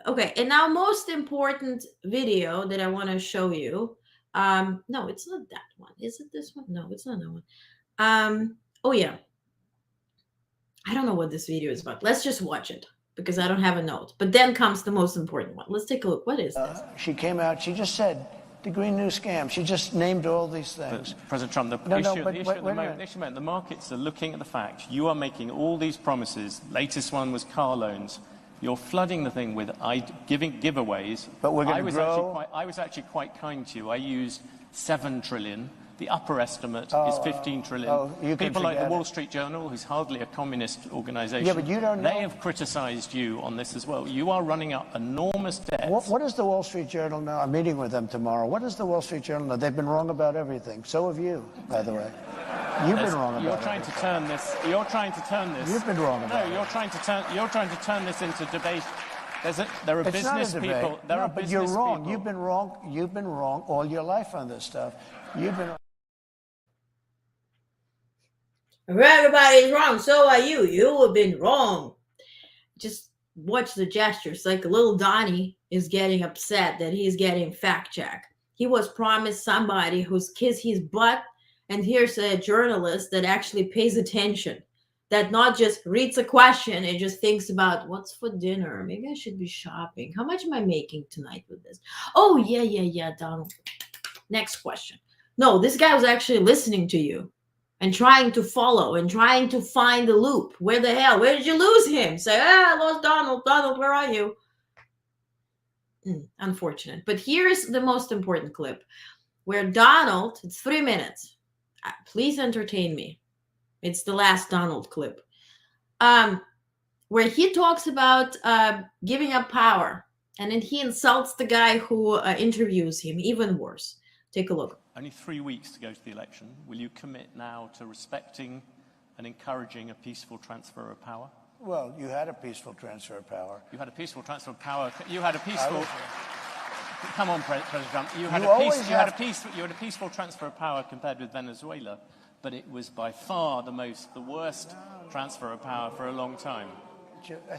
okay, and now most important video that I want to show you. No, it's not that one. Is it this one? No, it's not that one. Oh yeah. I don't know what this video is about. Let's just watch it because I don't have a note. But then comes the most important one. Let's take a look. What is this? She came out, she just said, the Green New Scam. She just named all these things. But President Trump, the issue at the moment, the markets are looking at the fact you are making all these promises. Latest one was car loans. You're flooding the thing with giving giveaways. But we're going to grow. I was actually quite kind to you. I used 7 trillion. The upper estimate is 15 trillion. People like the Wall Street Journal, who's hardly a communist organization, yeah, but you don't know. They have criticized you on this as well. You are running up enormous debts. What does the Wall Street Journal know? I'm meeting with them tomorrow. What does the Wall Street Journal know? They've been wrong about everything. So have you, by the way. You've been wrong about You're trying to turn this. You're trying to turn this. You've been wrong about it. No, you're trying to turn this into debate. There are it's business not a debate. people. There are but business you're wrong. people. You've been wrong. You've been wrong all your life on this stuff. You've been. Everybody's wrong. So are you. You have been wrong. Just watch the gestures. Like little Donnie is getting upset that he's getting fact checked. He was promised somebody who's kiss his butt, and here's a journalist that actually pays attention, that not just reads a question and just thinks about what's for dinner. Maybe I should be shopping. How much am I making tonight with this? Oh, yeah, Donald. Next question. No, this guy was actually listening to you and trying to follow and trying to find the loop. Where did you lose him? Say, I lost Donald. Donald, where are you? Unfortunate. But here's the most important clip where Donald, it's 3 minutes. Please entertain me. It's the last Donald clip. Where he talks about giving up power. And then he insults the guy who interviews him, even worse. Take a look. Only 3 weeks to go to the election. Will you commit now to respecting and encouraging a peaceful transfer of power? Well, you had a peaceful transfer of power. You had a peaceful transfer of power. You had a peaceful. Come on, President Trump. You had a peaceful transfer of power compared with Venezuela, but it was by far the worst transfer of power for a long time.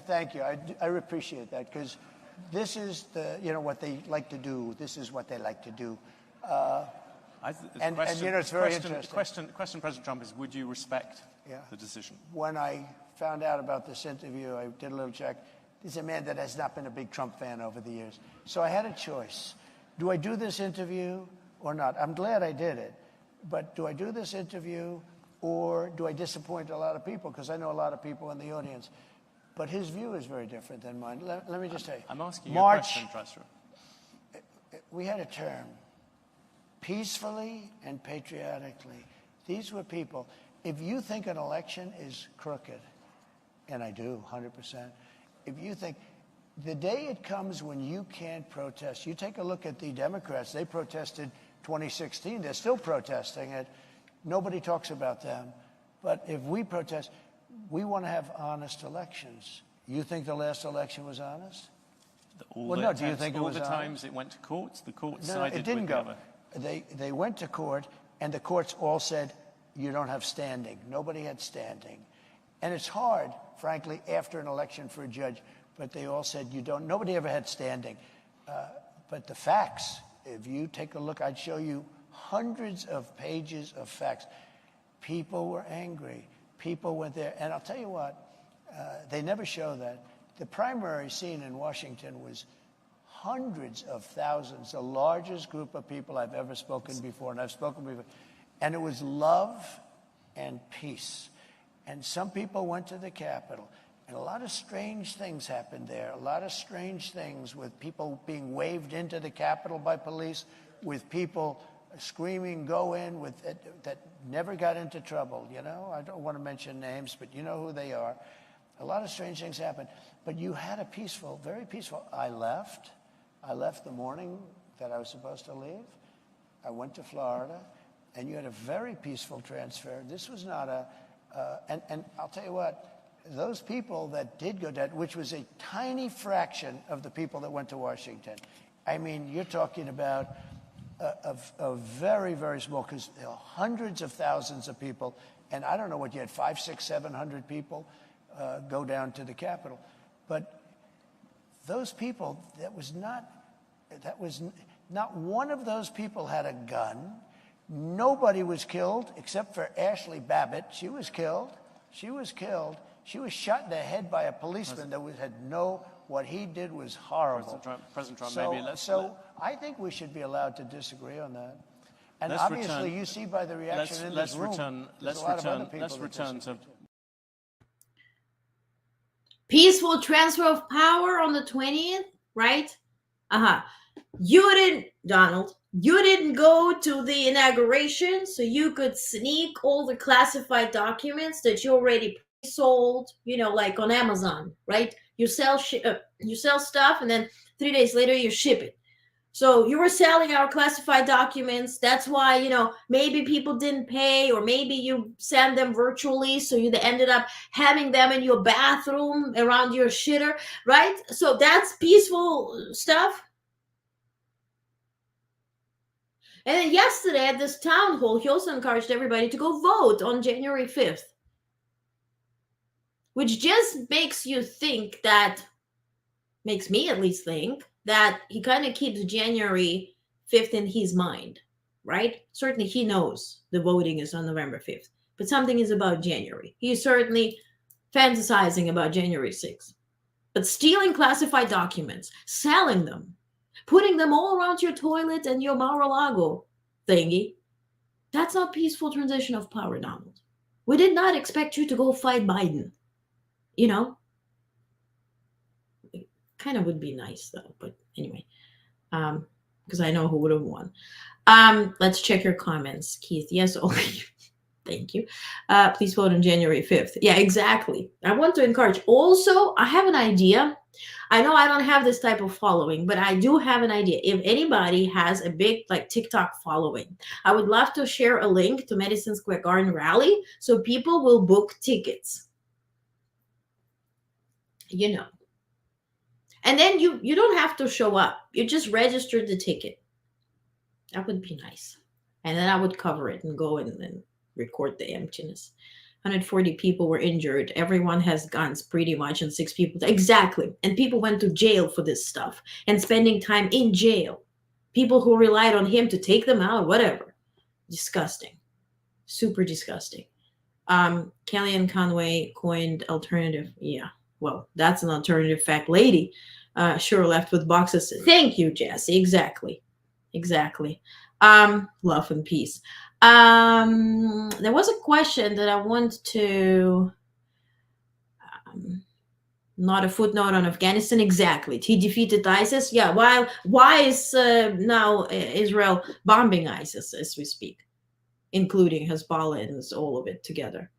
Thank you. I appreciate that, because this is what they like to do. This is what they like to do. It's very interesting. The question, President Trump, is would you respect the decision? When I found out about this interview, I did a little check. He's a man that has not been a big Trump fan over the years. So I had a choice. Do I do this interview or not? I'm glad I did it. But do I do this interview or do I disappoint a lot of people? Because I know a lot of people in the audience. But his view is very different than mine. Let me just tell you. I'm asking you a question, President. We had a term. Peacefully and patriotically. These were people. If you think an election is crooked, and I do, 100%, if you think the day it comes when you can't protest, you take a look at the Democrats, they protested 2016, they're still protesting it. Nobody talks about them. But if we protest, we want to have honest elections. You think the last election was honest? Do you think it was all the times it went to courts? The courts sided it didn't with go. the other. They went to court, and the courts all said, you don't have standing. Nobody had standing. And it's hard, frankly, after an election for a judge, but they all said you don't. Nobody ever had standing. But the facts, if you take a look, I'd show you hundreds of pages of facts. People were angry. People went there. And I'll tell you what, they never show that. The primary scene in Washington was hundreds of thousands, the largest group of people I've ever spoken before, and I've spoken before. And it was love and peace. And some people went to the Capitol, and a lot of strange things happened there. A lot of strange things with people being waved into the Capitol by police, with people screaming, go in, with that never got into trouble. You know, I don't want to mention names, but you know who they are. A lot of strange things happened. But you had a peaceful, very peaceful. I left the morning that I was supposed to leave. I went to Florida, and you had a very peaceful transfer. This was not and I'll tell you what, those people that did go down, which was a tiny fraction of the people that went to Washington. I mean, you're talking about a very, very small, because there are hundreds of thousands of people, and I don't know what you had, 500, 600, 700 people go down to the Capitol. But those people, that was not one of those people had a gun. Nobody was killed except for Ashley Babbitt. She was killed. She was shot in the head by a policeman that what he did was horrible. President Trump, so, maybe I think we should be allowed to disagree on that. And let's obviously, return, you see by the reaction in this room, let's return to Peaceful transfer of power on the 20th, right? Donald, you didn't go to the inauguration, so you could sneak all the classified documents that you already sold, like on Amazon, right? You sell stuff, and then 3 days later you ship it. So you were selling our classified documents. That's why, maybe people didn't pay, or maybe you send them virtually, so you ended up having them in your bathroom around your shitter, right? So that's peaceful stuff. And then yesterday at this town hall, he also encouraged everybody to go vote on January 5th. Which just makes me at least think, that he kind of keeps January 5th in his mind, right? Certainly he knows the voting is on November 5th, but something is about January. He's certainly fantasizing about January 6th. But stealing classified documents, selling them, putting them all around your toilet and your Mar-a-Lago thingy, that's not peaceful transition of power, Donald. We did not expect you to go fight Biden. It kind of would be nice, though. But anyway, because I know who would have won. Let's check your comments, Keith. Yes, thank you. Please vote on January 5th. Yeah, exactly. I want to encourage. Also, I have an idea. I know I don't have this type of following, but I do have an idea. If anybody has a big TikTok following, I would love to share a link to Madison Square Garden rally so people will book tickets. And then you don't have to show up. You just register the ticket. That would be nice. And then I would cover it and go and record the emptiness. 140 people were injured. Everyone has guns pretty much, and 6 people. Exactly. And people went to jail for this stuff and spending time in jail. People who relied on him to take them out, whatever. Disgusting. Super disgusting. Kellyanne Conway coined alternative. Yeah. Well, that's an alternative fact lady. Sure left with boxes. Thank you, Jesse. Exactly. Love and peace. There was a question that I want to, not a footnote on Afghanistan. Exactly. He defeated ISIS. Yeah. Why is now Israel bombing ISIS as we speak, including Hezbollah and all of it together?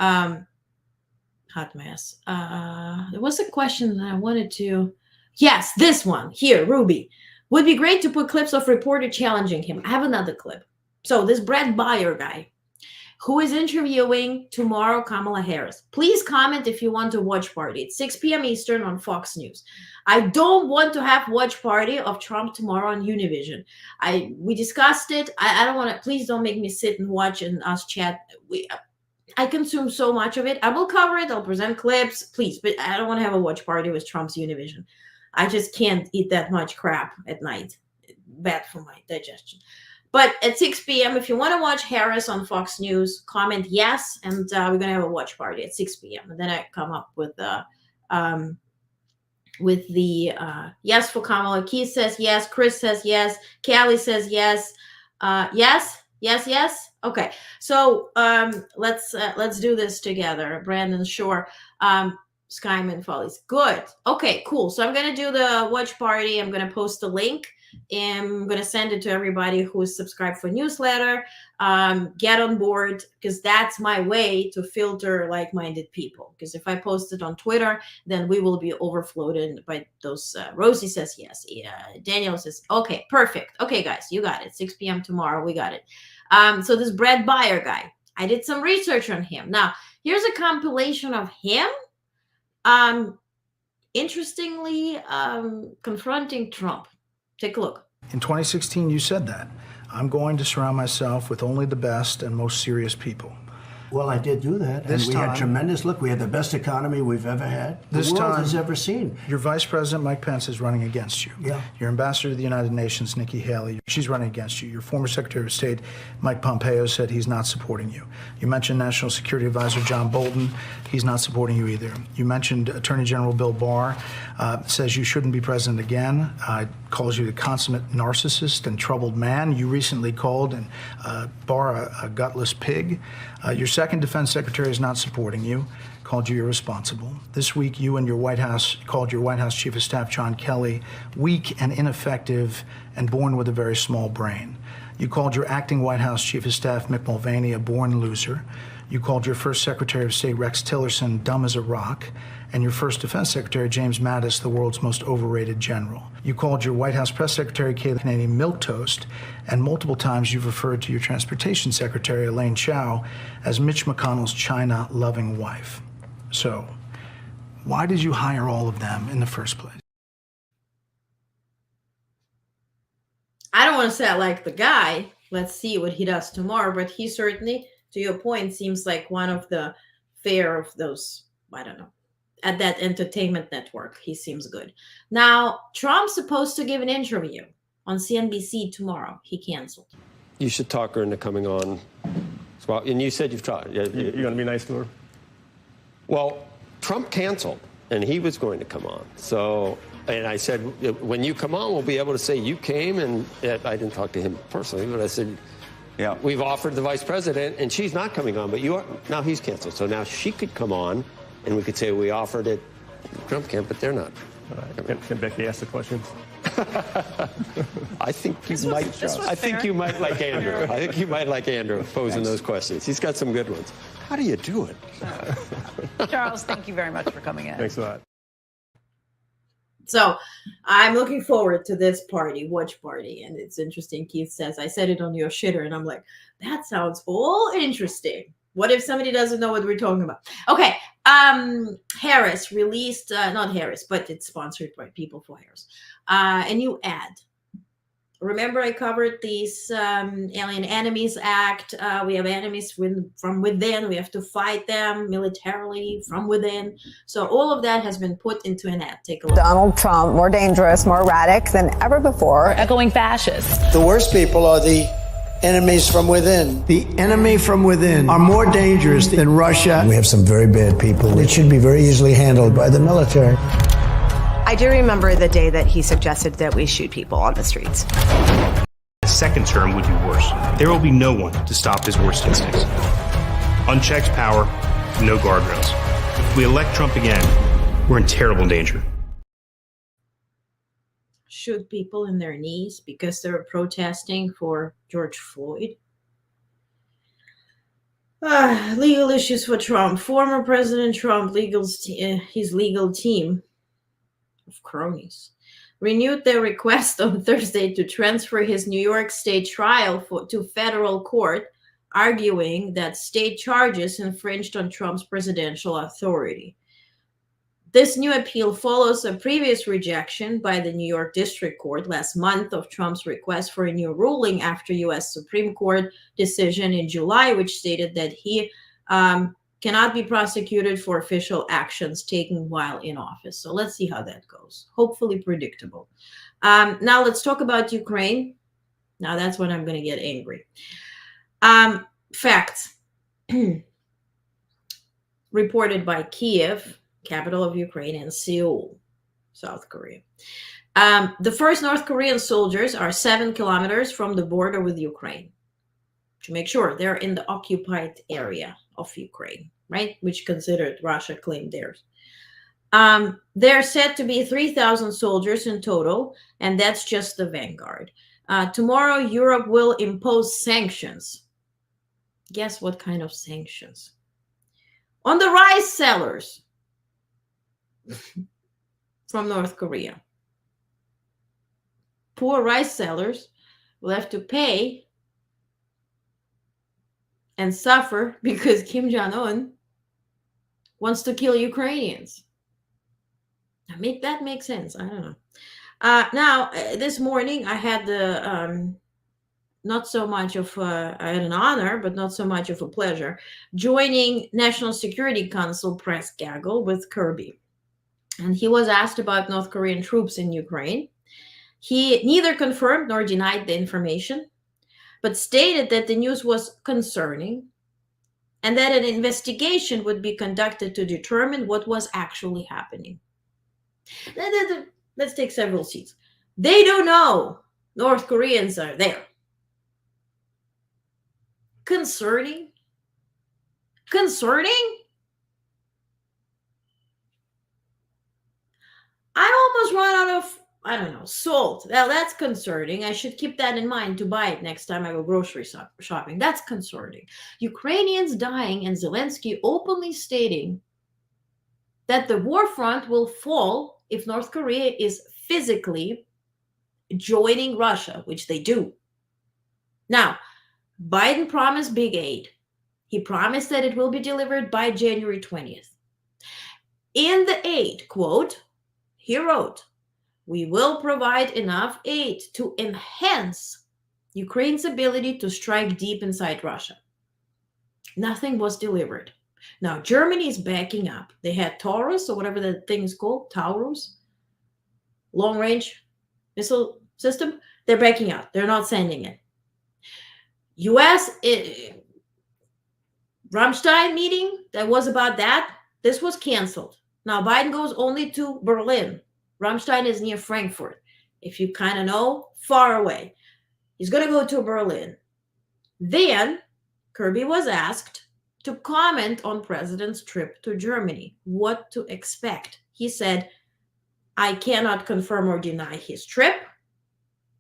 Hot mess. There was a question that I wanted to. Yes, this one here, Ruby. Would be great to put clips of reporter challenging him. I have another clip. So this Brett Baier guy, who is interviewing tomorrow Kamala Harris. Please comment if you want to watch party. It's 6 p.m. Eastern on Fox News. I don't want to have watch party of Trump tomorrow on Univision. We discussed it. I don't want to. Please don't make me sit and watch and us chat. I consume so much of it. I will cover it. I'll present clips, please. But I don't want to have a watch party with Trump's Univision. I just can't eat that much crap at night. Bad for my digestion. But at 6 p.m., if you want to watch Harris on Fox News, comment yes, and we're going to have a watch party at 6 p.m. And then I come up with the yes for Kamala. Keith says yes. Chris says yes. Callie says yes. Yes. Okay, so let's do this together. Brandon Shore, Skyman Follies. Good. Okay, cool. So I'm gonna do the watch party. I'm gonna post the link, and I'm gonna send it to everybody who's subscribed for newsletter. Get on board, because that's my way to filter like-minded people. Because if I post it on Twitter, then we will be overflowed by those. Rosie says yes. Yeah. Daniel says okay. Perfect. Okay, guys, you got it. 6 p.m. tomorrow. We got it. So this Brett Bayer guy, I did some research on him. Now, here's a compilation of him. Interestingly, confronting Trump. Take a look. In 2016, you said that. I'm going to surround myself with only the best and most serious people. Well, I did do that. This and we time- had tremendous, look, we had the best economy we've ever had. This the world time- has ever seen. Your Vice President, Mike Pence, is running against you. Yeah. Your Ambassador to the United Nations, Nikki Haley, she's running against you. Your former Secretary of State, Mike Pompeo, said he's not supporting you. You mentioned National Security Advisor John Bolton. He's not supporting you either. You mentioned Attorney General Bill Barr, says you shouldn't be president again, calls you the consummate narcissist and troubled man. You recently called Barr a gutless pig. Your second defense secretary is not supporting you, called you irresponsible. This week, you and your White House called your White House Chief of Staff, John Kelly, weak and ineffective and born with a very small brain. You called your acting White House Chief of Staff, Mick Mulvaney, a born loser. You called your first Secretary of State, Rex Tillerson, dumb as a rock, and your first Defense Secretary, James Mattis, the world's most overrated general. You called your White House Press Secretary, Kayleigh Canadian, milquetoast, and multiple times you've referred to your Transportation Secretary, Elaine Chao, as Mitch McConnell's China-loving wife. So, why did you hire all of them in the first place? I don't want to say I like the guy. Let's see what he does tomorrow. But he certainly, to your point, seems like one of the fair of those, I don't know, at that entertainment network. He seems good. Now, Trump's supposed to give an interview on CNBC tomorrow. He canceled. You should talk her into coming on. Well, and you said you've tried. You're going to be nice to her? Well, Trump canceled, and he was going to come on. So, and I said, when you come on, we'll be able to say you came, and I didn't talk to him personally, but I said, yeah, we've offered the vice president, and she's not coming on, but you are. Now he's canceled. So now she could come on, and we could say we offered it. Trump can't, but they're not. Can Becky ask the questions? I think you might. I think you might like Andrew. I think you might like Andrew posing those questions. He's got some good ones. How do you do it? Charles, thank you very much for coming in. Thanks a lot. So I'm looking forward to this party, watch party. And it's interesting. Keith says, I said it on your shitter. And I'm like, that sounds all interesting. What if somebody doesn't know what we're talking about? Okay. Harris released, not Harris, but it's sponsored by People for Harris. A new ad. Remember, I covered this Alien Enemies Act. We have enemies from within. We have to fight them militarily from within. So all of that has been put into an ad. Take a look. Donald Trump, more dangerous, more erratic than ever before. Echoing fascists. The worst people are the enemies from within. The enemy from within are more dangerous than Russia. We have some very bad people. It should be very easily handled by the military. I do remember the day that he suggested that we shoot people on the streets. The second term would be worse. There will be no one to stop his worst instincts. Unchecked power, no guardrails. If we elect Trump again, we're in terrible danger. Shoot people in their knees because they're protesting for George Floyd. Legal issues for Trump. Former President Trump, his legal team of cronies renewed their request on Thursday to transfer his New York State trial to federal court, arguing that state charges infringed on Trump's presidential authority. This new appeal follows a previous rejection by the New York District Court last month of Trump's request for a new ruling after U.S. Supreme Court decision in July, which stated that he cannot be prosecuted for official actions taken while in office. So let's see how that goes. Hopefully predictable. Now let's talk about Ukraine. Now that's when I'm going to get angry. Facts reported by Kiev, capital of Ukraine, and Seoul, South Korea. The first North Korean soldiers are 7 kilometers from the border with Ukraine. to make sure they're in the occupied area of Ukraine, right? Which considered Russia claimed theirs. They're said to be 3,000 soldiers in total, and that's just the vanguard. Tomorrow, Europe will impose sanctions. Guess what kind of sanctions? On the rice sellers from North Korea. Poor rice sellers will have to pay and suffer because Kim Jong-un wants to kill Ukrainians. Make that make sense? I don't know. Now, this morning I had the not so much of I had an honor, but not so much of a pleasure, joining National Security Council press gaggle with Kirby. And he was asked about North Korean troops in Ukraine. He neither confirmed nor denied the information, but stated that the news was concerning and that an investigation would be conducted to determine what was actually happening. Let's take several seats. They don't know North Koreans are there. Concerning? Concerning? I almost run out of, I don't know, salt. Well, that's concerning. I should keep that in mind to buy it next time I go grocery shopping. That's concerning. Ukrainians dying and Zelensky openly stating that the war front will fall if North Korea is physically joining Russia, which they do. Now, Biden promised big aid. He promised that it will be delivered by January 20th. In the aid, quote, he wrote, "We will provide enough aid to enhance Ukraine's ability to strike deep inside Russia." Nothing was delivered. Now, Germany is backing up. They had Taurus, or whatever the thing is called, Taurus, long-range missile system. They're backing out. They're not sending it. U.S. Ramstein meeting that was about that, this was canceled. Now, Biden goes only to Berlin. Ramstein is near Frankfurt. If you kind of know, far away. He's going to go to Berlin. Then, Kirby was asked to comment on President's trip to Germany, what to expect. He said, "I cannot confirm or deny his trip,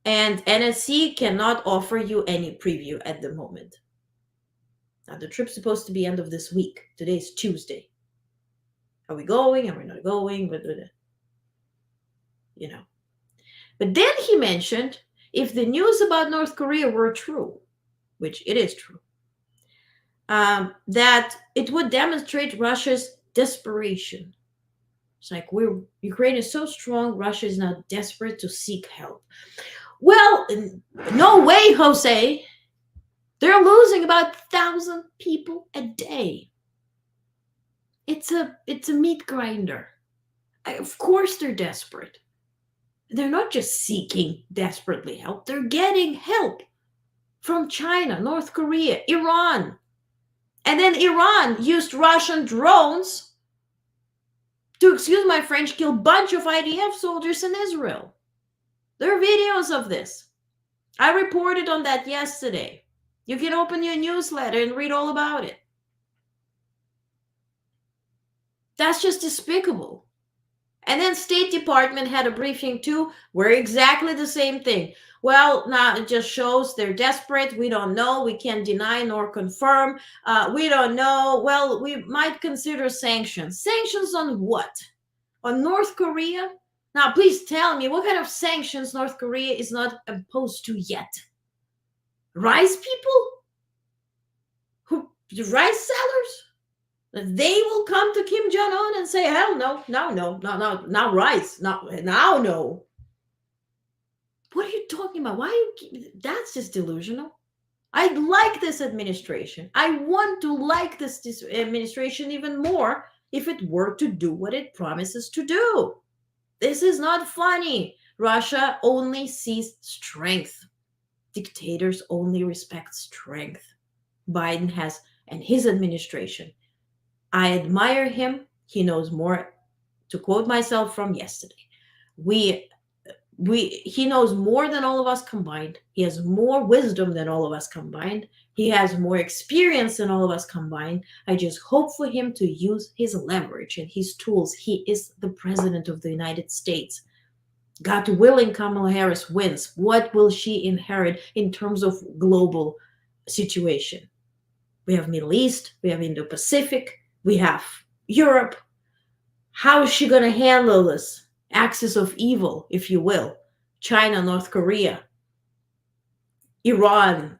and NSC cannot offer you any preview at the moment." Now, the trip's supposed to be end of this week. Today's Tuesday. Are we going? Are we not going? You know. But then he mentioned if the news about North Korea were true, which it is true, that it would demonstrate Russia's desperation. It's like, Ukraine is so strong, Russia is now desperate to seek help. Well, no way, Jose. They're losing about 1,000 people a day. It's a meat grinder. Of course they're desperate. They're not just seeking desperately help. They're getting help from China, North Korea, Iran. And then Iran used Russian drones to, excuse my French, kill a bunch of IDF soldiers in Israel. There are videos of this. I reported on that yesterday. You can open your newsletter and read all about it. That's just despicable. And then State Department had a briefing too, where exactly the same thing. Well, now it just shows they're desperate. We don't know. We can't deny nor confirm. We don't know. Well, we might consider sanctions. Sanctions on what? On North Korea? Now, please tell me what kind of sanctions North Korea is not opposed to yet. Rice people? Rice sellers? They will come to Kim Jong-un and say, hell no, now rice, now no. What are you talking about? That's just delusional. I like this administration. I want to like this administration even more if it were to do what it promises to do. This is not funny. Russia only sees strength. Dictators only respect strength. Biden has, and his administration, I admire him. He knows more. To quote myself from yesterday, we He knows more than all of us combined. He has more wisdom than all of us combined. He has more experience than all of us combined. I just hope for him to use his leverage and his tools. He is the president of the United States. God willing, Kamala Harris wins. What will she inherit in terms of global situation? We have Middle East, we have Indo-Pacific, we have Europe. How is she going to handle this axis of evil, if you will? China, North Korea, Iran,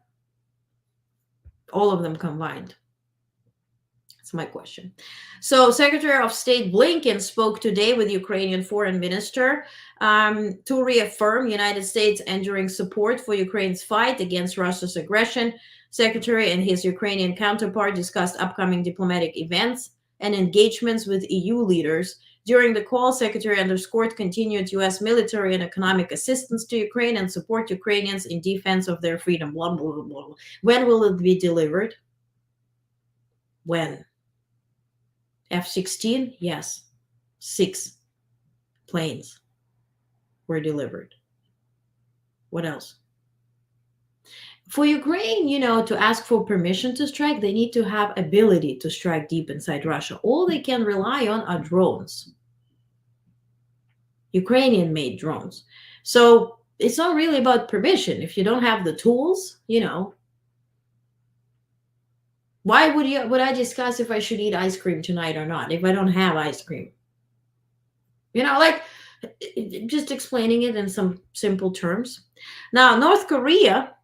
all of them combined. That's my question. So Secretary of State Blinken spoke today with Ukrainian Foreign Minister to reaffirm United States enduring support for Ukraine's fight against Russia's aggression. Secretary and his Ukrainian counterpart discussed upcoming diplomatic events and engagements with EU leaders. During the call, Secretary underscored continued U.S. military and economic assistance to Ukraine and support Ukrainians in defense of their freedom. Blah, blah, blah, blah. When will it be delivered? When? F-16? Yes. 6 planes were delivered. What else? For Ukraine, to ask for permission to strike, they need to have ability to strike deep inside Russia. All they can rely on are drones. Ukrainian-made drones. So it's not really about permission. If you don't have the tools, why would I discuss if I should eat ice cream tonight or not if I don't have ice cream? Just explaining it in some simple terms. Now, North Korea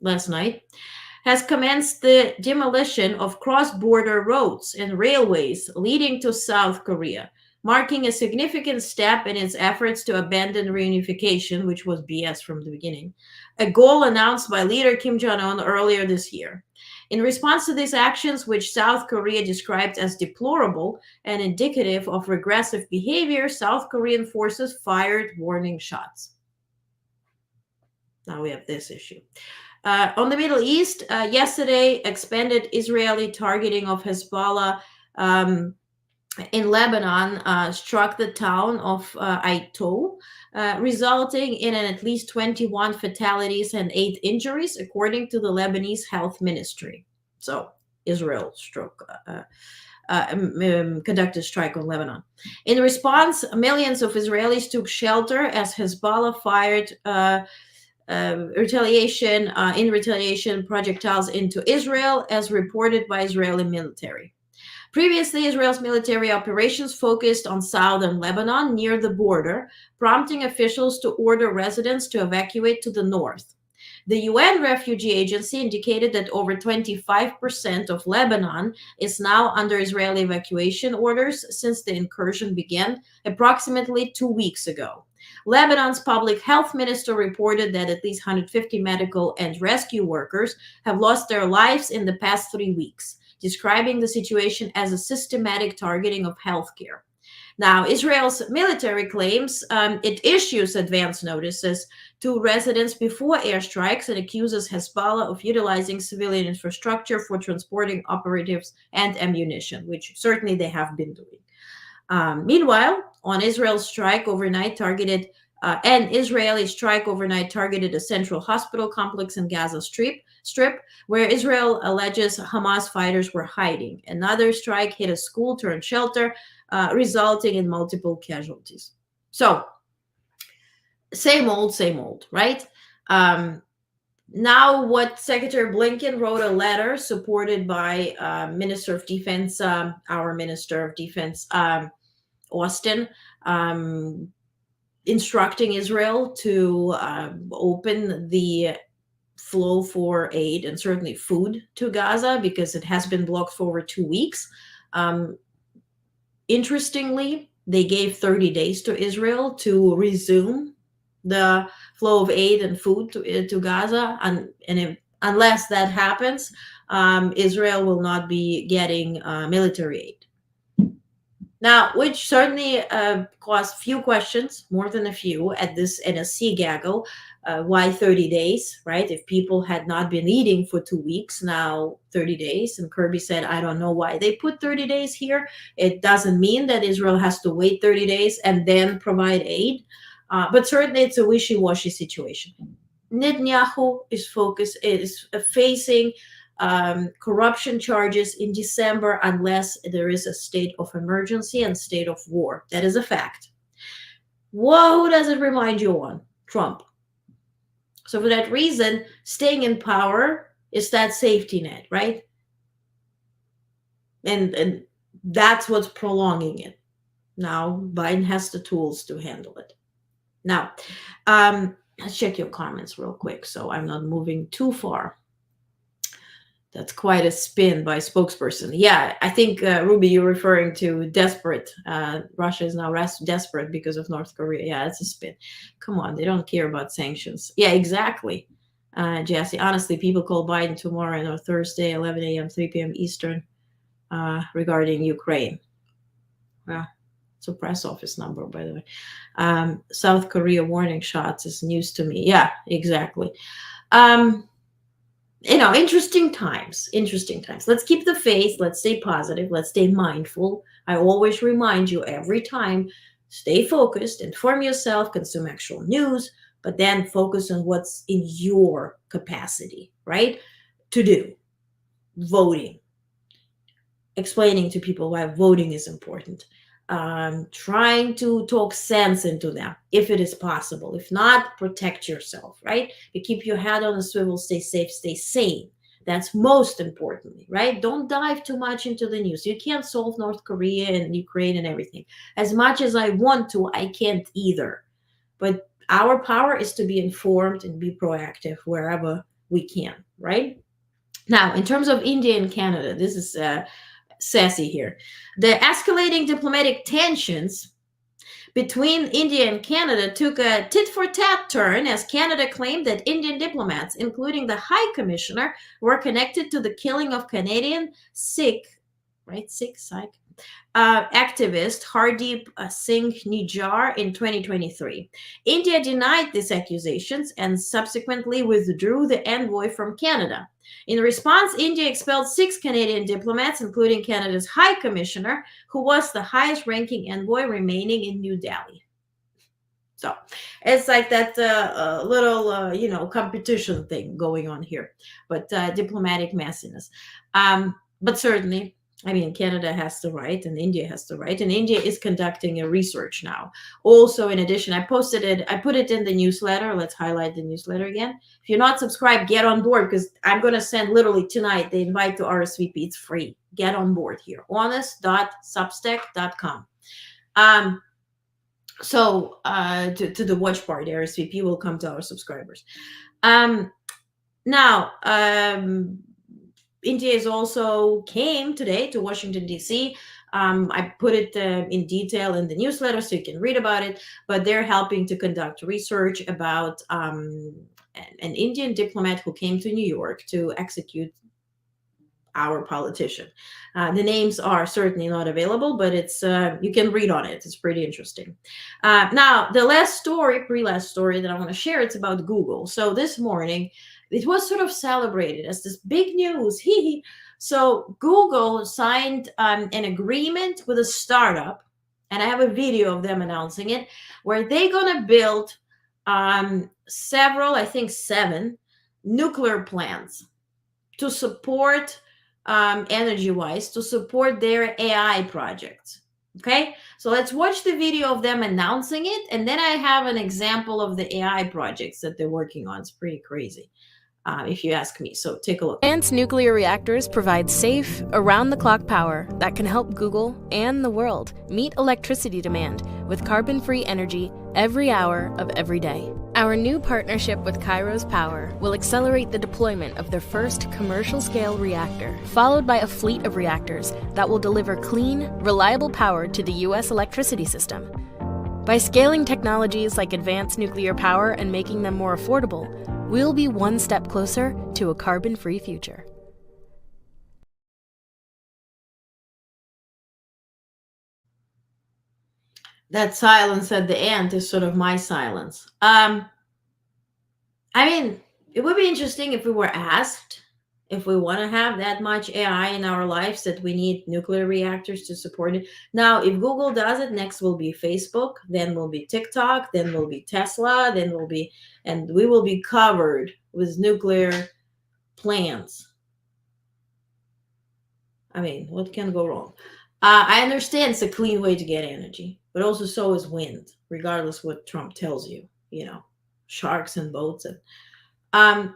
last night has commenced the demolition of cross-border roads and railways leading to South Korea, marking a significant step in its efforts to abandon reunification, which was BS from the beginning, a goal announced by leader Kim Jong-un earlier this year. In response to these actions, which South Korea described as deplorable and indicative of regressive behavior, South Korean forces fired warning shots. Now we have this issue. On the Middle East, yesterday, expanded Israeli targeting of Hezbollah in Lebanon struck the town of Aito, resulting in at least 21 fatalities and 8 injuries, according to the Lebanese Health Ministry. So Israel conducted a strike on Lebanon. In response, millions of Israelis took shelter as Hezbollah fired retaliation projectiles into Israel, as reported by Israeli military. Previously, Israel's military operations focused on southern Lebanon near the border, prompting officials to order residents to evacuate to the north. The UN Refugee Agency indicated that over 25% of Lebanon is now under Israeli evacuation orders since the incursion began approximately 2 weeks ago. Lebanon's public health minister reported that at least 150 medical and rescue workers have lost their lives in the past 3 weeks, describing the situation as a systematic targeting of healthcare. Now, Israel's military claims it issues advance notices to residents before airstrikes and accuses Hezbollah of utilizing civilian infrastructure for transporting operatives and ammunition, which certainly they have been doing. Meanwhile, an Israeli strike overnight targeted a central hospital complex in Gaza Strip, where Israel alleges Hamas fighters were hiding. Another strike hit a school turned shelter, resulting in multiple casualties. So, same old, right? Now, what Secretary Blinken wrote a letter supported by Minister of Defense, our Minister of Defense, Austin, instructing Israel to open the flow for aid and certainly food to Gaza because it has been blocked for over 2 weeks. Interestingly, they gave 30 days to Israel to resume the flow of aid and food to Gaza. Unless that happens, Israel will not be getting military aid. Now, which certainly caused few questions, more than a few, at this NSC gaggle. Why 30 days, right? If people had not been eating for 2 weeks, now 30 days. And Kirby said, I don't know why they put 30 days here. It doesn't mean that Israel has to wait 30 days and then provide aid. But certainly it's a wishy-washy situation. Netanyahu is facing corruption charges in December unless there is a state of emergency and state of war. That is a fact. Who does it remind you on? Trump. So for that reason, staying in power is that safety net, right? And that's what's prolonging it. Now Biden has the tools to handle it. Now, let's check your comments real quick so I'm not moving too far. That's quite a spin by spokesperson. Yeah, I think, Ruby, you're referring to desperate. Russia is now desperate because of North Korea. Yeah, it's a spin. Come on, they don't care about sanctions. Yeah, exactly. Jesse, honestly, people call Biden tomorrow or Thursday, 11 a.m., 3 p.m. Eastern, regarding Ukraine. Well, it's a press office number, by the way. South Korea warning shots is news to me. Yeah, exactly. Interesting times. Let's keep the faith. Let's stay positive. Let's stay mindful. I always remind you every time, stay focused, inform yourself, consume actual news, but then focus on what's in your capacity, right? To do. Voting. Explaining to people why voting is important. Trying to talk sense into them if it is possible. If not, protect yourself, right? You keep your head on a swivel, stay safe, stay sane. That's most importantly, right? Don't dive too much into the news. You can't solve North Korea and Ukraine and everything. As much as I want to, I can't either. But our power is to be informed and be proactive wherever we can, right? Now, in terms of India and Canada, this is sassy here. The escalating diplomatic tensions between India and Canada took a tit-for-tat turn as Canada claimed that Indian diplomats, including the High Commissioner, were connected to the killing of Canadian Sikh activist Hardeep Singh Nijjar in 2023. India denied these accusations and subsequently withdrew the envoy from Canada. In response, India expelled 6 Canadian diplomats, including Canada's High Commissioner, who was the highest-ranking envoy remaining in New Delhi. So it's like that little, competition thing going on here, but diplomatic messiness. But certainly, Canada has the right and India has the right, and India is conducting a research now. Also, in addition, I put it in the newsletter. Let's highlight the newsletter again. If you're not subscribed, get on board, because I'm going to send literally tonight the invite to RSVP. It's free. Get on board here. Onest.substack.com. So to the watch party, RSVP will come to our subscribers. Now, India is also came today to Washington, D.C. I put it in detail in the newsletter so you can read about it, but they're helping to conduct research about an Indian diplomat who came to New York to execute our politician. The names are certainly not available, but it's you can read on it. It's pretty interesting. Now, the pre-last story that I want to share, it's about Google. So this morning, it was sort of celebrated as this big news. So Google signed an agreement with a startup, and I have a video of them announcing it, where they're going to build several, I think 7, nuclear plants to support energy-wise, to support their AI projects. Okay, so let's watch the video of them announcing it, and then I have an example of the AI projects that they're working on. It's pretty crazy, if you ask me. So take a look. Advanced nuclear reactors provide safe, around-the-clock power that can help Google and the world meet electricity demand with carbon-free energy every hour of every day. Our new partnership with Kairos Power will accelerate the deployment of their first commercial-scale reactor, followed by a fleet of reactors that will deliver clean, reliable power to the U.S. electricity system. By scaling technologies like advanced nuclear power and making them more affordable, we'll be one step closer to a carbon-free future. That silence at the end is sort of my silence. It would be interesting if we were asked If we want to have that much AI in our lives that we need nuclear reactors to support it. Now, if Google does it, next will be Facebook, then will be TikTok, then will be Tesla, then will be, and we will be covered with nuclear plants. I mean, what can go wrong? I understand it's a clean way to get energy, but also so is wind, regardless what Trump tells you, sharks and boats. And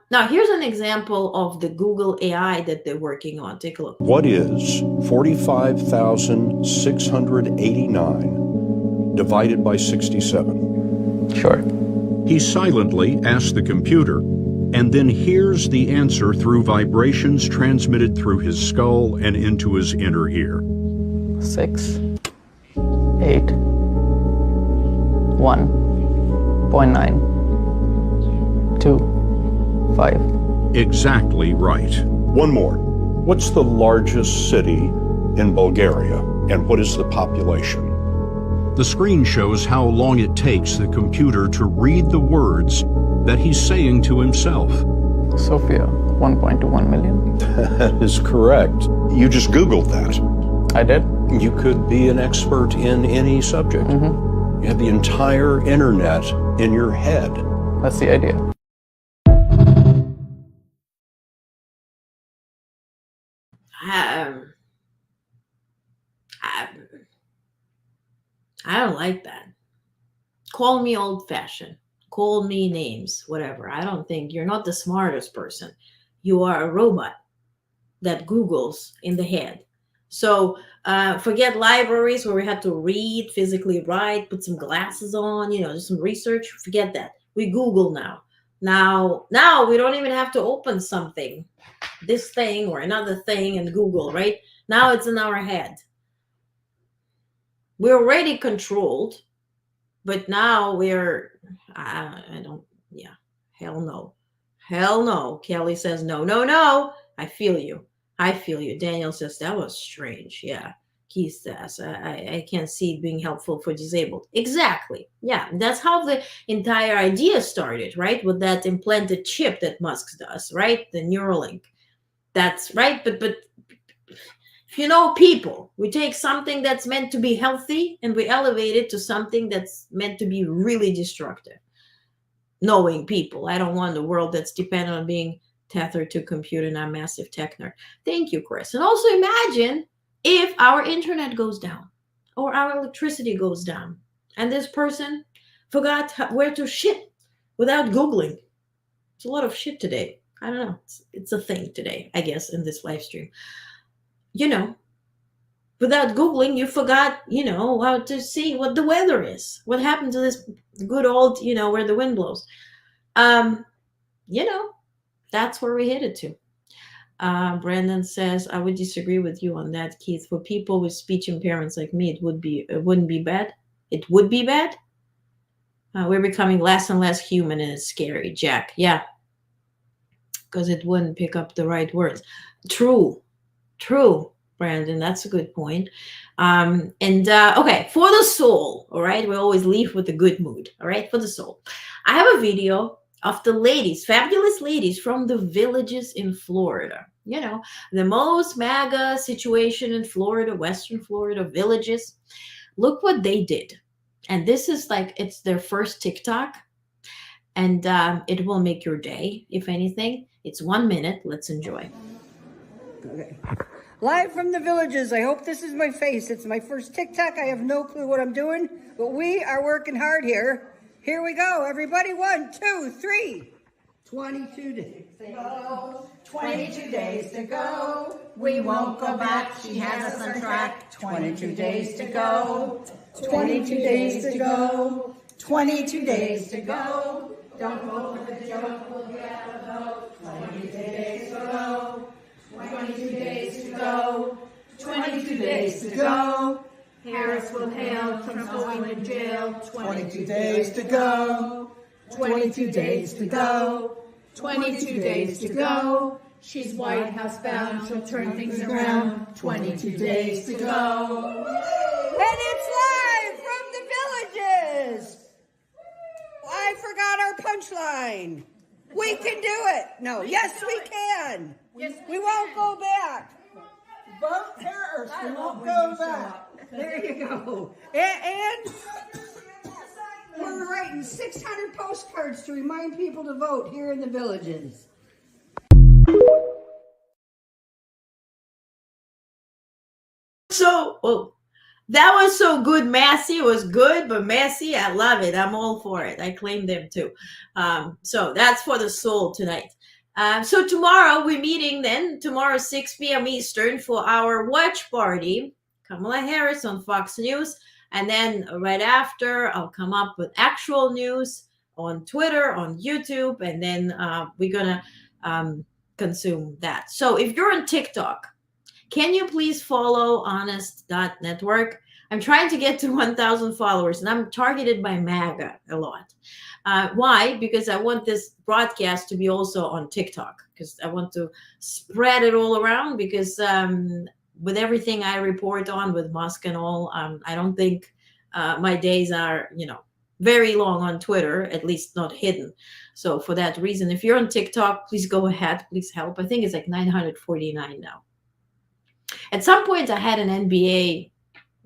now here's an example of the Google AI that they're working on. Take a look. What is 45,689 divided by 67? Sure. He silently asks the computer and then hears the answer through vibrations transmitted through his skull and into his inner ear. 6, 8, 1.9, 2, 5. Exactly right. One more. What's the largest city in Bulgaria, and what is the population? The screen shows how long it takes the computer to read the words that he's saying to himself. Sofia, 1.21 million. That is correct. You just Googled that. I did. You could be an expert in any subject. Mm-hmm. You have the entire internet in your head. That's the idea. I don't like that. Call me old-fashioned. Call me names, whatever. I don't think you're not the smartest person. You are a robot that Googles in the head. So forget libraries where we had to read, physically write, put some glasses on, do some research. Forget that. We Google now. Now we don't even have to open something, this thing or another thing, and Google, right? Now it's in our head. We're already controlled, but now hell no. Hell no. Kelly says, no. I feel you. Daniel says, that was strange. Yeah. Keith says, I can't see it being helpful for disabled. Exactly. Yeah. That's how the entire idea started, right? With that implanted chip that Musk does, right? The Neuralink. That's right. But if you know people, we take something that's meant to be healthy and we elevate it to something that's meant to be really destructive. Knowing people. I don't want a world that's dependent on being tethered to a computer, and I'm a massive tech nerd. Thank you, Chris. And also imagine if our internet goes down or our electricity goes down and this person forgot where to shit without Googling. It's a lot of shit today. I don't know. It's a thing today, I guess, in this live stream. Without Googling, you forgot, how to see what the weather is. What happened to this good old, where the wind blows. That's where we headed to. Brandon says, I would disagree with you on that, Keith. For people with speech impairments like me, it wouldn't be bad. It would be bad. We're becoming less and less human, and it's scary, Jack. Yeah. Because it wouldn't pick up the right words. True, Brandon. That's a good point. Okay, for the soul, all right? We always leave with a good mood, all right? For the soul. I have a video of the ladies, fabulous ladies from the villages in Florida. The most MAGA situation in Florida, Western Florida, villages. Look what they did. And this is it's their first TikTok. And it will make your day, if anything. It's 1 minute. Let's enjoy. Okay. Live from the villages. I hope this is my face. It's my first TikTok. I have no clue what I'm doing, but we are working hard here. Here we go, everybody. 1, 2, 3. 22 days to go. 22 days to go. We won't go back. She has us on track. 22 days to go. 22 days to go. 22 days to go. Don't vote for the joke. We'll get a vote. 22 days to go. 22 days to go. 22 days to go. Harris will hail from going to jail. 22 days to go. 22 days to go. 22 days to go. She's White House bound. She'll turn things around. 22 days to go. And it's live from the villages. I forgot our punchline. We can do it. No, yes, we can. We won't go back. Vote first. We won't go back. There you go. And we're writing 600 postcards to remind people to vote here in the villages. So, that was so good. Massey was good, but Massey, I love it. I'm all for it. I claim them too. So that's for the soul tonight. So tomorrow we're meeting then, tomorrow 6 p.m. Eastern for our watch party. Kamala Harris on Fox News. And then right after, I'll come up with actual news on Twitter, on YouTube, and then we're going to consume that. So if you're on TikTok, can you please follow Onest.network? I'm trying to get to 1,000 followers, and I'm targeted by MAGA a lot. Why? Because I want this broadcast to be also on TikTok, because I want to spread it all around, because with everything I report on with Musk and all, I don't think my days are, very long on Twitter, at least not hidden. So for that reason, if you're on TikTok, please go ahead. Please help. I think it's like 949 now. At some point, I had an NBA,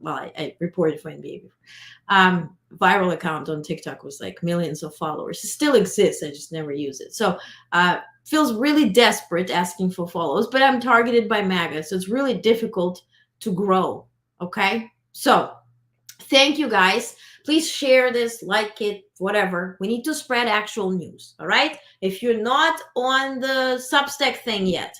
I reported for NBA before. Viral account on TikTok was like millions of followers. It still exists. I just never use it. So feels really desperate asking for follows, but I'm targeted by MAGA. So it's really difficult to grow. Okay. So thank you guys. Please share this, like it, whatever. We need to spread actual news. All right. If you're not on the Substack thing yet,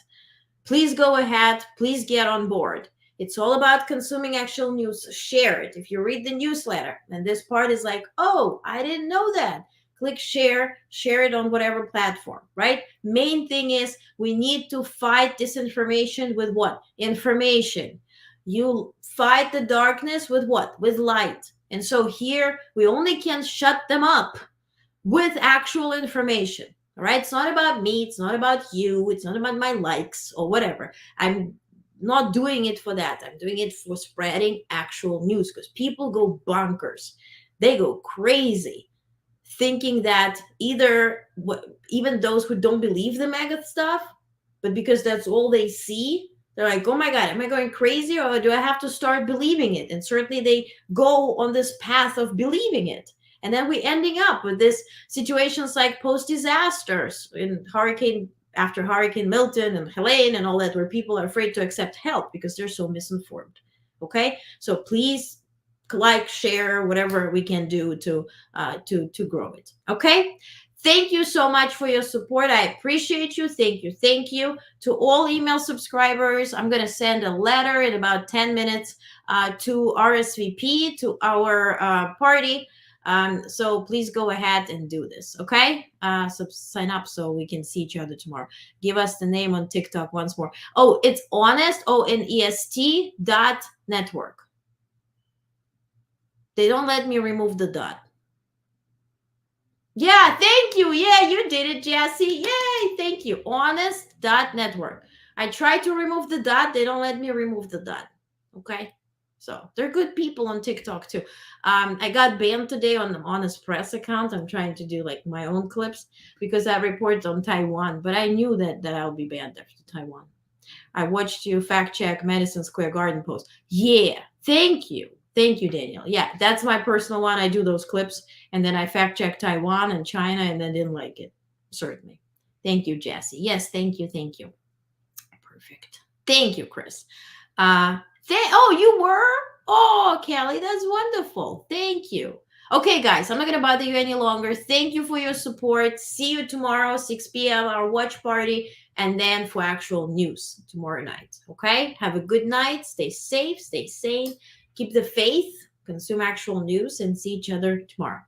please go ahead. Please get on board. It's all about consuming actual news. Share it. If you read the newsletter and this part is like, oh, I didn't know that. Click share it on whatever platform, right? Main thing is we need to fight disinformation with what? Information. You fight the darkness with what? With light. And so here we only can shut them up with actual information. All right. It's not about me. It's not about you. It's not about my likes or whatever. I'm not doing it for that. I'm doing it for spreading actual news, because people go bonkers. They go crazy thinking that even those who don't believe the MAGA stuff, but because that's all they see, they're like, oh my God, am I going crazy, or do I have to start believing it? And certainly they go on this path of believing it. And then we're ending up with this situations like post-disasters after Hurricane Milton and Helene and all that, where people are afraid to accept help because they're so misinformed. Okay, so please like, share, whatever we can do to grow it. Okay. Thank you so much for your support. I appreciate you. Thank you. Thank you to all email subscribers. I'm going to send a letter in about 10 minutes to RSVP to our party. So please go ahead and do this. Okay. So sign up so we can see each other tomorrow. Give us the name on TikTok once more. Oh, it's Onest, ONEST.network. They don't let me remove the dot. Yeah, thank you. Yeah, you did it, Jesse. Yay, thank you. Onest.network. I tried to remove the dot. They don't let me remove the dot. Okay. So they're good people on TikTok too. I got banned today on the Honest Press account. I'm trying to do like my own clips because I report on Taiwan, but I knew that I'll be banned after Taiwan. I watched you fact check Madison Square Garden post. Yeah, thank you. Thank you, Daniel. Yeah, that's my personal one. I do those clips, and then I fact check Taiwan and China, and then didn't like it. Certainly. Thank you, Jesse. Yes, thank you. Thank you. Perfect. Thank you, Chris. Oh, you were? Oh, Kelly, that's wonderful. Thank you. Okay, guys, I'm not going to bother you any longer. Thank you for your support. See you tomorrow, 6 p.m., our watch party, and then for actual news tomorrow night. Okay? Have a good night. Stay safe. Stay sane. Keep the faith. Consume actual news, and see each other tomorrow.